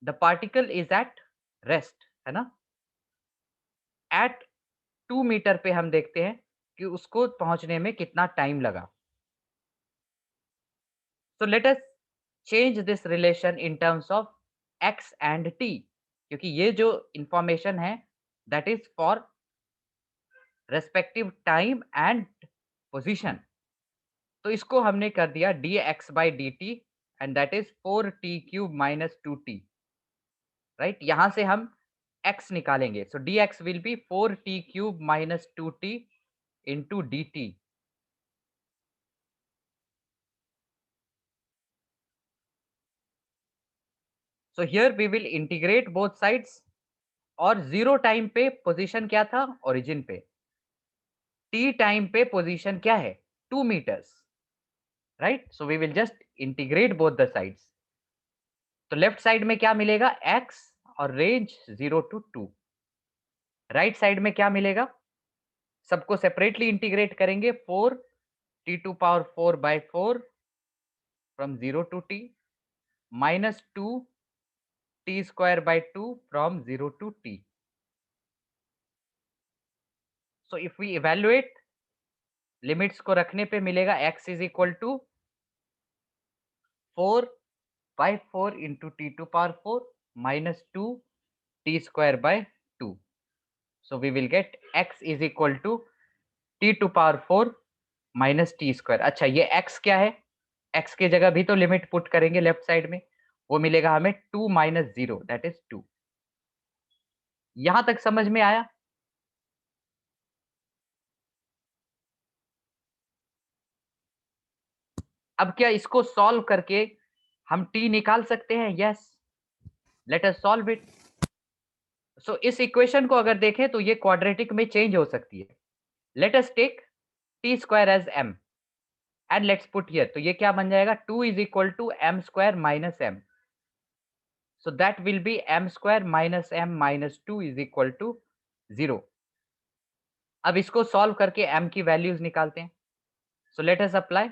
the particle is at rest, है ना? At 2 मीटर पे हम देखते हैं कि उसको पहुंचने में कितना टाइम लगा। So let us change this relation in terms of x and t, क्योंकि ये जो इंफॉर्मेशन है that is for respective time and position। तो इसको हमने कर दिया dx by dt and that is 4t cube minus 2t। Right, यहां से हम x निकालेंगे। So dx will be 4t cube minus 2t into dt। So here we will integrate both sides, और 0 टाइम पे पोजीशन क्या था? Origin पे। t time पे पोजीशन क्या है? 2 metres, right? So we will just integrate both the sides. तो left side में क्या मिलेगा? x, और रेंज 0 to 2। राइट साइड में क्या मिलेगा? सबको सेपरेटली इंटीग्रेट करेंगे। 4 t to power 4 by 4 from 0 to t, minus 2 t square by 2 from 0 to t. So if we evaluate, limits को रखने पे मिलेगा x is equal to 4 by 4 into t to power 4 minus 2 t square by 2. So we will get x is equal to t to power 4 minus t square. अच्छा, ये x क्या है? x की जगह भी तो लिमिट पुट करेंगे left side में, वो मिलेगा हमें 2 minus 0, that is 2. यहां तक समझ में आया? अब क्या इसको सॉल्व करके हम t निकाल सकते हैं? Yes, let us solve it. So इस इक्वेशन को अगर देखें तो ये क्वाड्रेटिक में चेंज हो सकती है। Let us take t square as m and let's put here. तो ये क्या बन जाएगा? 2 is equal to m square minus m, so that will be m square minus m minus 2 is equal to 0। अब इसको सॉल्व करके m की values निकालते हैं। So let us apply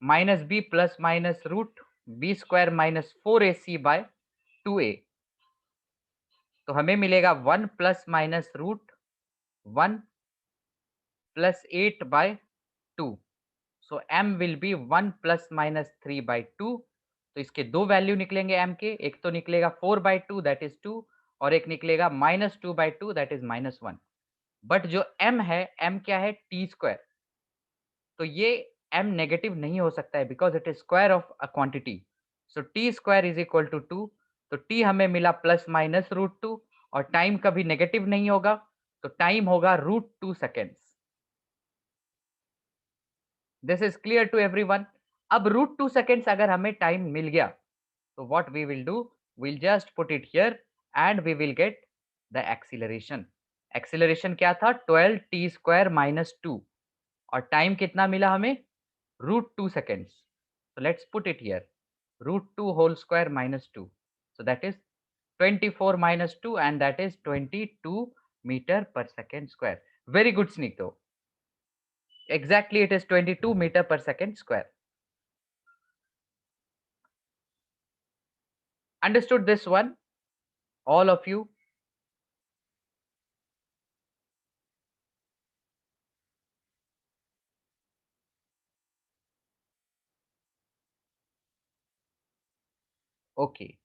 minus b plus minus root b square minus 4ac by 2a। तो हमें मिलेगा 1 plus minus root 1 plus 8 by 2। So m will be 1 plus minus 3 by 2। तो इसके दो वैल्यू निकलेंगे m के, एक तो निकलेगा 4 बाय 2 दैट इज 2, और एक निकलेगा minus 2 by 2 that is minus 1। But जो m है, m क्या है? T square. तो ये m नेगेटिव नहीं हो सकता है because it is square of a quantity. So t square is equal to 2। तो t हमें मिला प्लस माइनस रूट 2, और टाइम कभी नेगेटिव नहीं होगा, तो टाइम होगा root 2 seconds. This is clear to everyone? अब रूट 2 सेकेंड्स अगर हमें टाइम मिल गया, तो what we will do, we'll just put it here and we will get the acceleration. Acceleration क्या था? 12 t square minus 2, और टाइम कितना मिला हमें? Root 2 seconds. So let's put it here. Root 2 whole square minus 2. So that is 24 minus 2, and that is 22 meter per second square. Very good, Sneekto. Exactly, it is 22 meter per second square. Understood this one? All of you? Okay.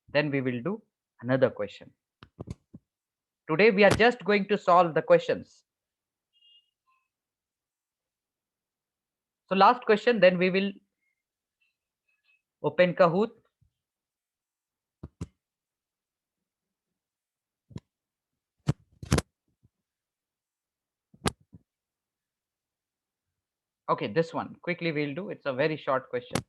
Then we will do another question. Today we are just going to solve the questions. So last question, then we will open Kahoot. Okay, this one quickly we'll do. It's a very short question.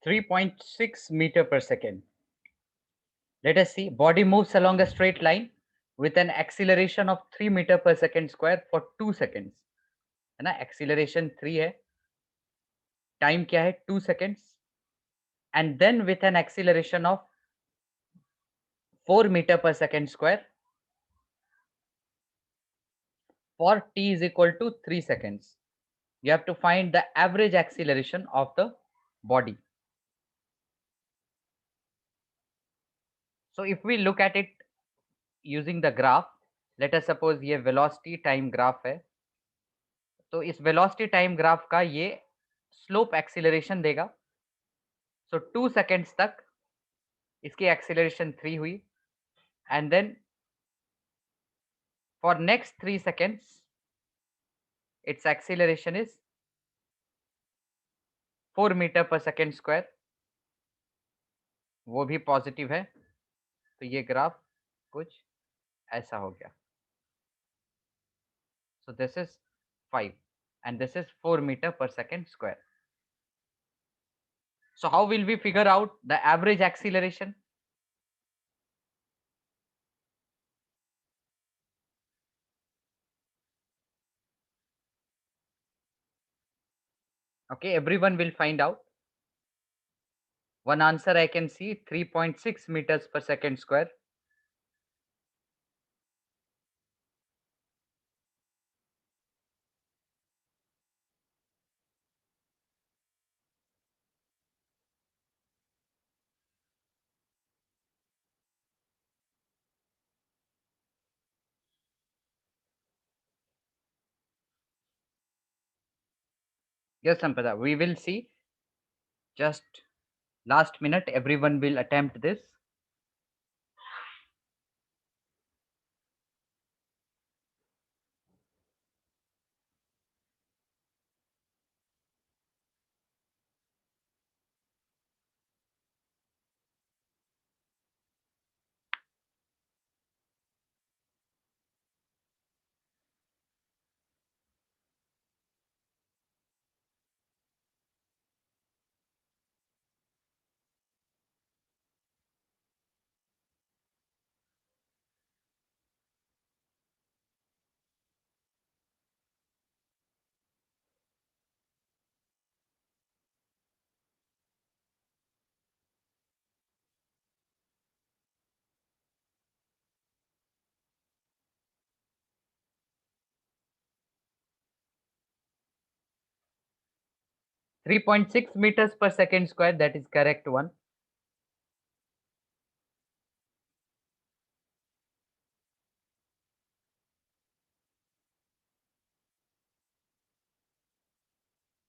3.6 meter per second. Let us see. Body moves along a straight line with an acceleration of 3 meter per second square for 2 seconds. है ना, acceleration 3 है, time क्या है 2 seconds, and then with an acceleration of 4 meter per second square for t is equal to 3 seconds. You have to find the average acceleration of the body. So if we look at it using the graph, let us suppose ये velocity time graph है, तो इस velocity time graph का ये slope acceleration देगा. So 2 seconds तक इसकी acceleration 3 हुई, and then for next 3 seconds its acceleration is 4 meter per second square, वो भी पॉजिटिव है, तो ये ग्राफ कुछ ऐसा हो गया. So this is 5 and this is 4 meter per second square. So how will we figure out the average acceleration? Okay, everyone will find out. One answer I can see 3.6 meters per second square. Yes, Sampada, we will see. Just last minute, everyone will attempt this. Three 3.6 meters per second square, that is correct one.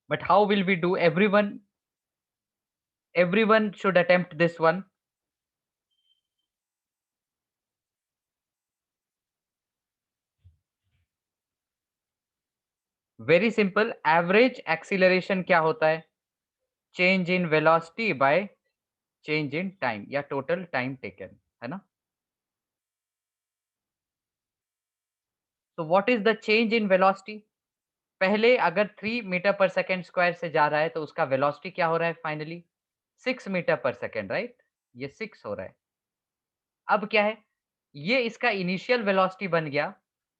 But how will we do? Everyone should attempt this one. Very simple. Average acceleration क्या होता है? Change in velocity by change in time या total time taken, है ना? So what is the change in velocity? पहले अगर 3 metre per second square से जा रहा है तो उसका वेलोसिटी क्या हो रहा है finally? 6 metre per second, right? ये 6 हो रहा है. अब क्या है? ये इसका इनिशियल वेलोसिटी बन गया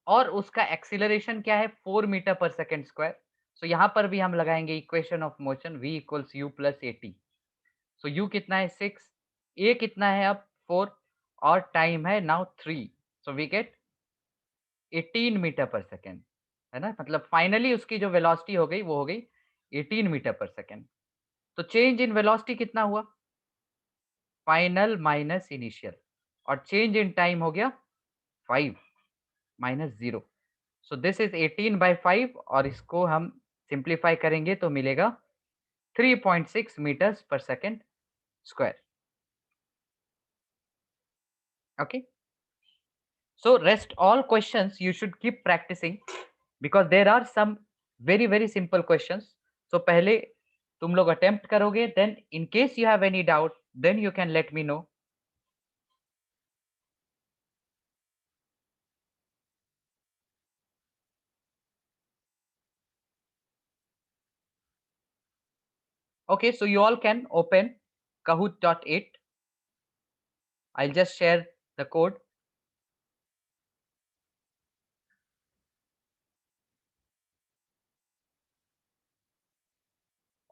और उसका एक्सीलरेशन क्या है? 4 मीटर पर सेकेंड स्क्वायर. सो यहाँ पर भी हम लगाएंगे equation of motion v equals u plus A T. So u कितना है? 6, a कितना है अब? 4 और टाइम है now 3. So we get 18 metre per second, है ना? मतलब फाइनली उसकी जो वेलोसिटी हो गई वो हो गई 18 मीटर पर सेकेंड. तो चेंज इन वेलोसिटी कितना हुआ? Final minus initial. और चेंज इन टाइम हो गया 5 minus 0. So this is 18 by 5 और इसको हम सिंप्लीफाई करेंगे तो मिलेगा 3.6 मीटर्स पर second square. Okay, so rest all questions you should keep practicing because there are some very simple questions. So पहले तुम लोग attempt करोगे, then in case you have any doubt then you can let me know. Okay, so you all can open kahoot.it. I'll just share the code.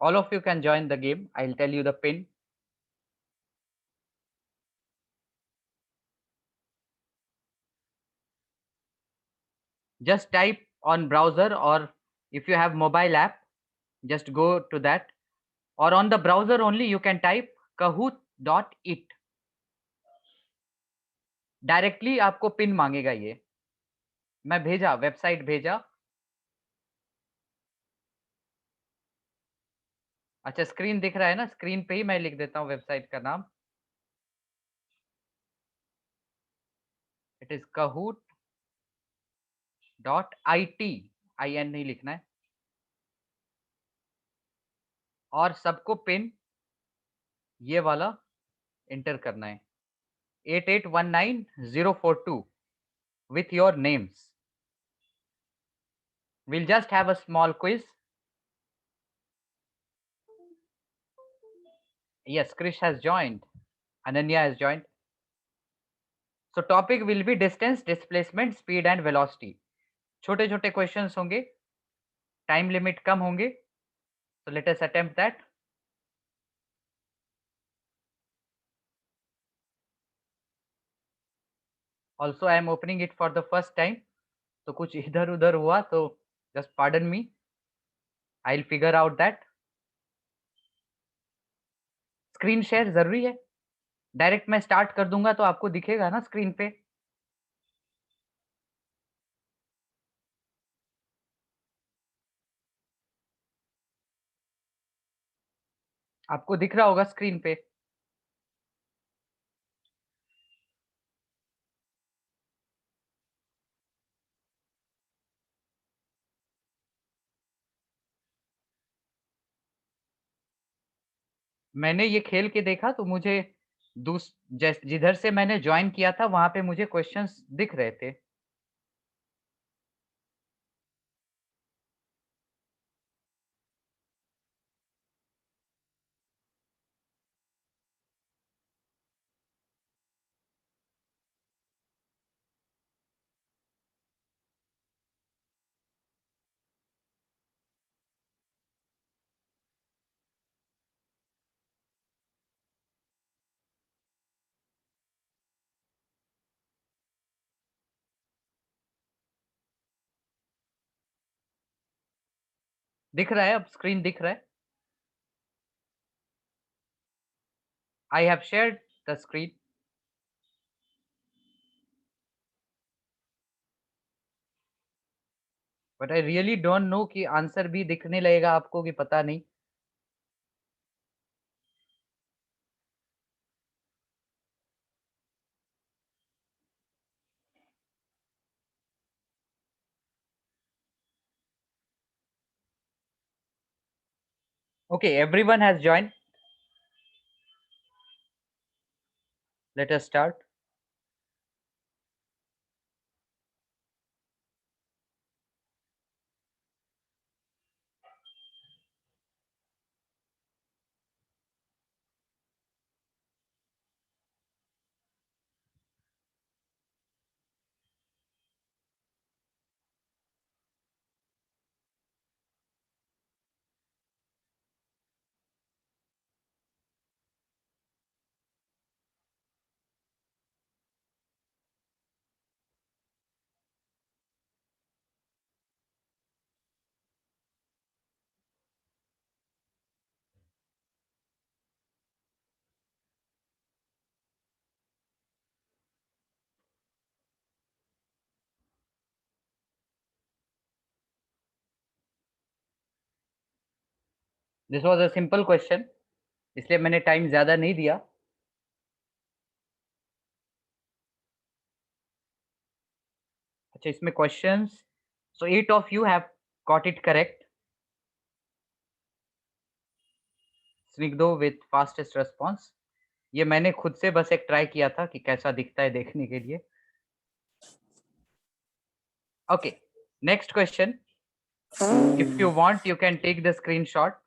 All of you can join the game. I'll tell you the pin. Just type on browser, or if you have mobile app, just go to that, or on the browser only you can type kahoot.it. Directly आपको pin मांगेगा ये, मैं भेजा, website भेजा। अच्छा, screen दिख रहा है ना, स्क्रीन पे ही मैं लिख देता हूँ वेबसाइट का नाम। इट इज kahoot.it, IN नहीं लिखना है, और सबको पिन ये वाला एंटर करना है, 8819-042 with your names. We'll just have a small quiz. Yes, Krish has joined. Ananya has joined. So topic will be distance, displacement, speed and velocity. छोटे छोटे क्वेश्चंस होंगे, टाइम लिमिट कम होंगे. So let us attempt that. Also, I am opening it for the first time. तो कुछ इधर उधर हुआ तो just pardon me. I'll figure out that. Screen share जरूरी है? डायरेक्ट मैं स्टार्ट कर दूंगा तो आपको दिखेगा ना स्क्रीन पे? आपको दिख रहा होगा स्क्रीन पे? मैंने ये खेल के देखा तो मुझे जिधर से मैंने ज्वाइन किया था वहां पे मुझे क्वेश्चंस दिख रहे थे. दिख रहा है? अब स्क्रीन दिख रहा है? I have shared the screen. But I really don't know कि आंसर भी दिखने लगेगा आपको कि पता नहीं. Okay, everyone has joined. Let us start. This was a simple question, इसलिए मैंने टाइम ज्यादा नहीं दिया. अच्छा, इसमें questions, so 8 of you have got it correct. Snigdho with fastest response. ये मैंने खुद से बस एक ट्राई किया था कि कैसा दिखता है देखने के लिए. Okay, next question. If you want you can take the screenshot.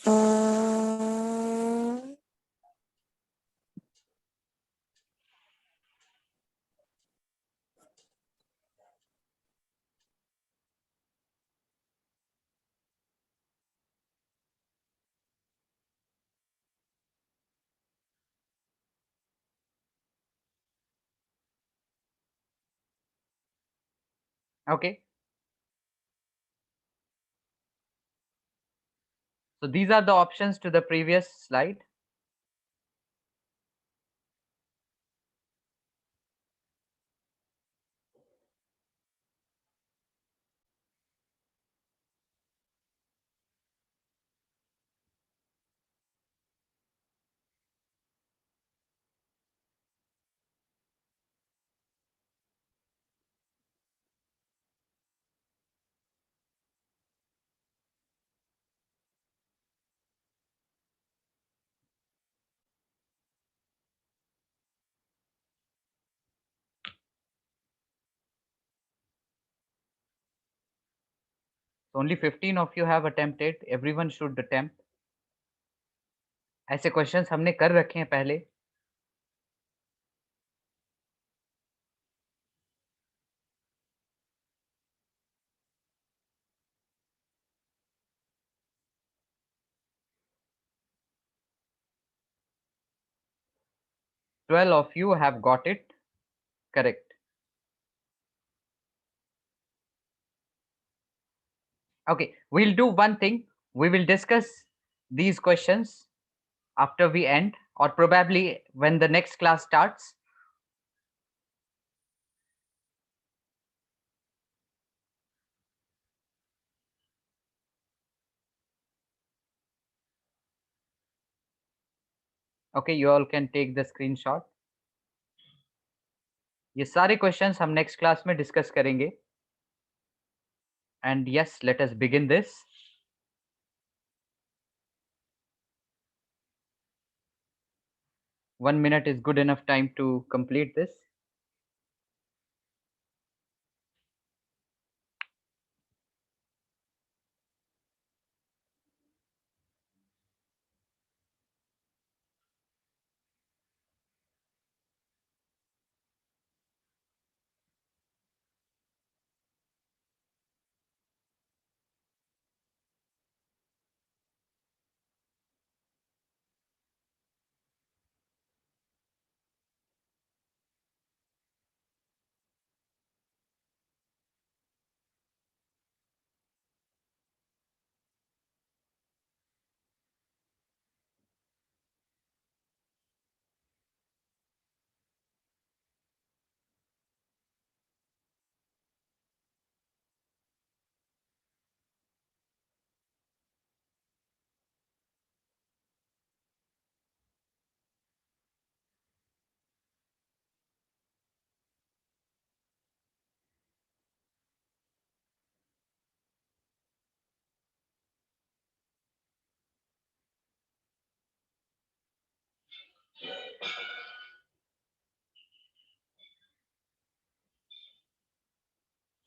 Okay. So these are the options to the previous slide. So only 15 of you have attempted. Everyone should attempt. ऐसे क्वेश्चंस हमने कर रखे हैं पहले. Twelve of you have got it correct. Okay, we'll do one thing. We will discuss these questions after we end, or probably when the next class starts. Okay, you all can take the screenshot. ये सारे questions हम next class में discuss करेंगे. And yes, let us begin this. 1 minute is good enough time to complete this.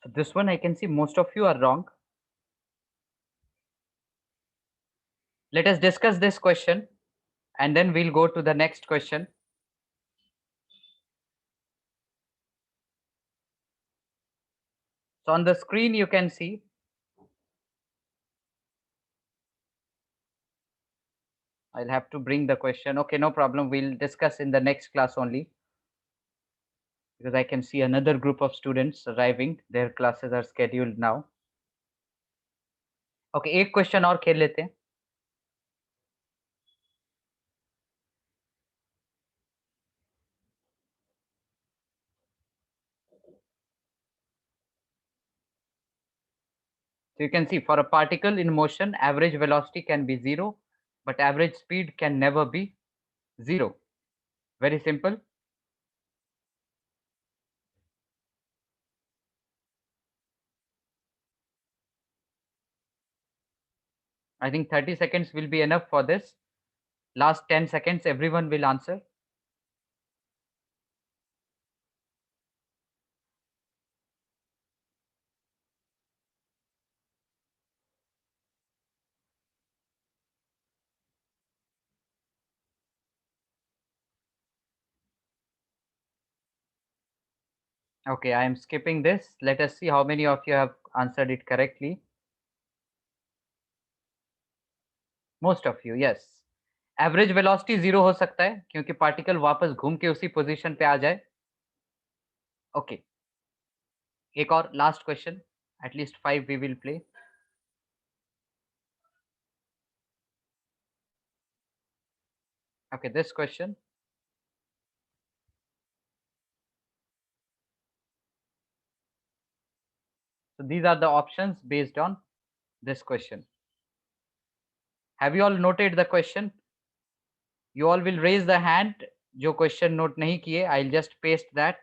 So this one I can see most of you are wrong. Let us discuss this question and then we'll go to the next question. So on the screen you can see I'll have to bring the question. Okay, no problem. We'll discuss in the next class only. Because I can see another group of students arriving. Their classes are scheduled now. Okay, एक question और खेल लेते हैं. So you can see for a particle in motion, average velocity can be 0, but average speed can never be 0. Very simple. I think 30 seconds will be enough for this. Last 10 seconds, everyone will answer. Okay, I am skipping this. Let us see how many of you have answered it correctly. Most of you, yes. Average velocity 0 हो सकता है क्योंकि particle वापस घूम के उसी position पे आ जाए. ओके, एक और last question. At least 5 we will play. Okay, this question. So these are the options based on this question. Have you all noted the question? You all will raise the hand. जो question note नहीं किए, I'll just paste that.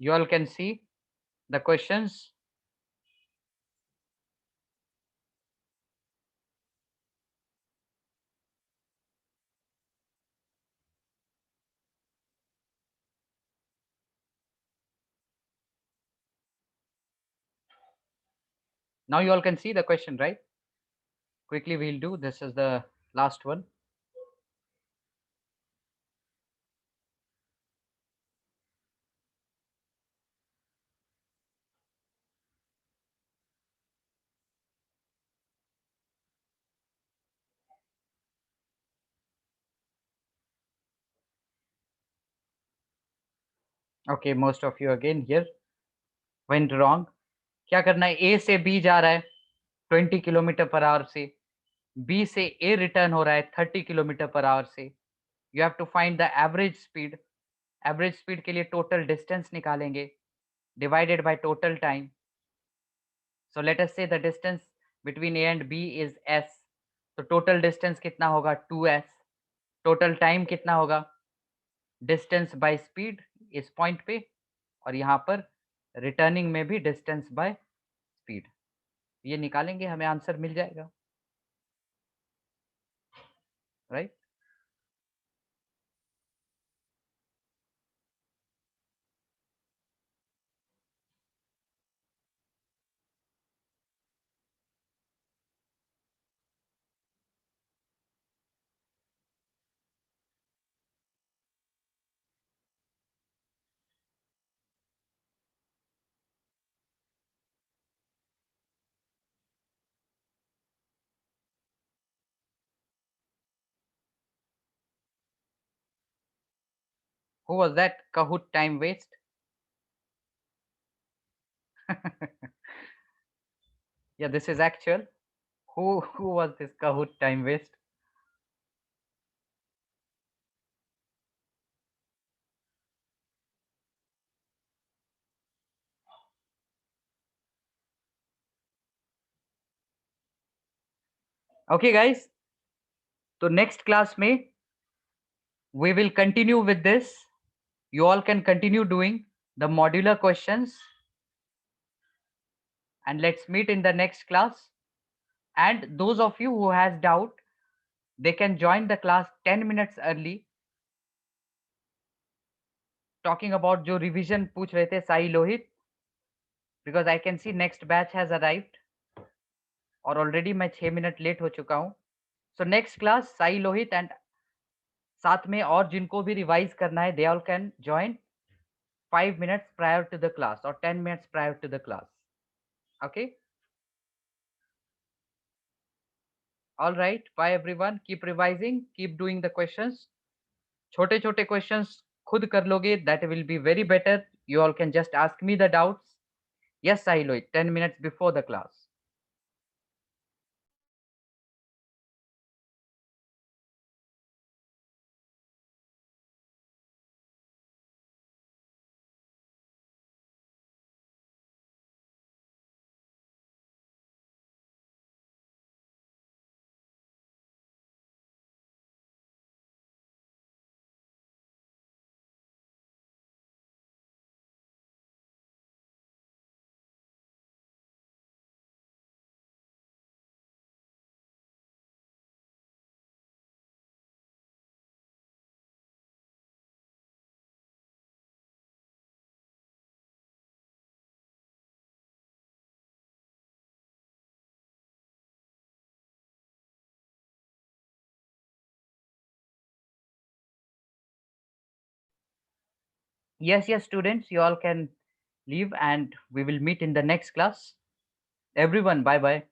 You all can see the questions. Now you all can see the question, right? Quickly we'll do. This is the last one. Okay, most of you again here went wrong. क्या करना है? A से B जा रहा है 20 kilometre per hour से. B से A return हो रहा है 30 किलोमीटर पर आवर से. You have to find the average speed. Average speed के लिए टोटल डिस्टेंस निकालेंगे divided by total time. So let us say the distance between A and B is s. तो total distance कितना होगा? 2s. total time कितना होगा? distance by speed इस point पे, और यहाँ पर रिटर्निंग में भी distance by speed. ये निकालेंगे, हमें आंसर मिल जाएगा, right? Who was that Kahoot time waste? Yeah, this is actual. Who was this Kahoot time waste? Okay guys, तो next class में we will continue with this. You all can continue doing the modular questions, and let's meet in the next class. And those of you who has doubt, they can join the class 10 minutes early. Talking about जो revision पूछ रहे थे Sai Lohit, because I can see next batch has arrived और already मैं 6 minute late हो चुका हूँ. So next class Sai Lohit and साथ में और जिनको भी रिवाइज करना है, they all can join 5 minutes prior to the class or 10 minutes prior to the class. Okay. All right. Bye everyone. Keep revising. Keep doing the questions. छोटे छोटे questions खुद कर लोगे, that will be very better. You all can just ask me the doubts. Yes Sai Lohit, 10 minutes before the class. Yes, students, you all can leave and we will meet in the next class. Everyone, bye bye.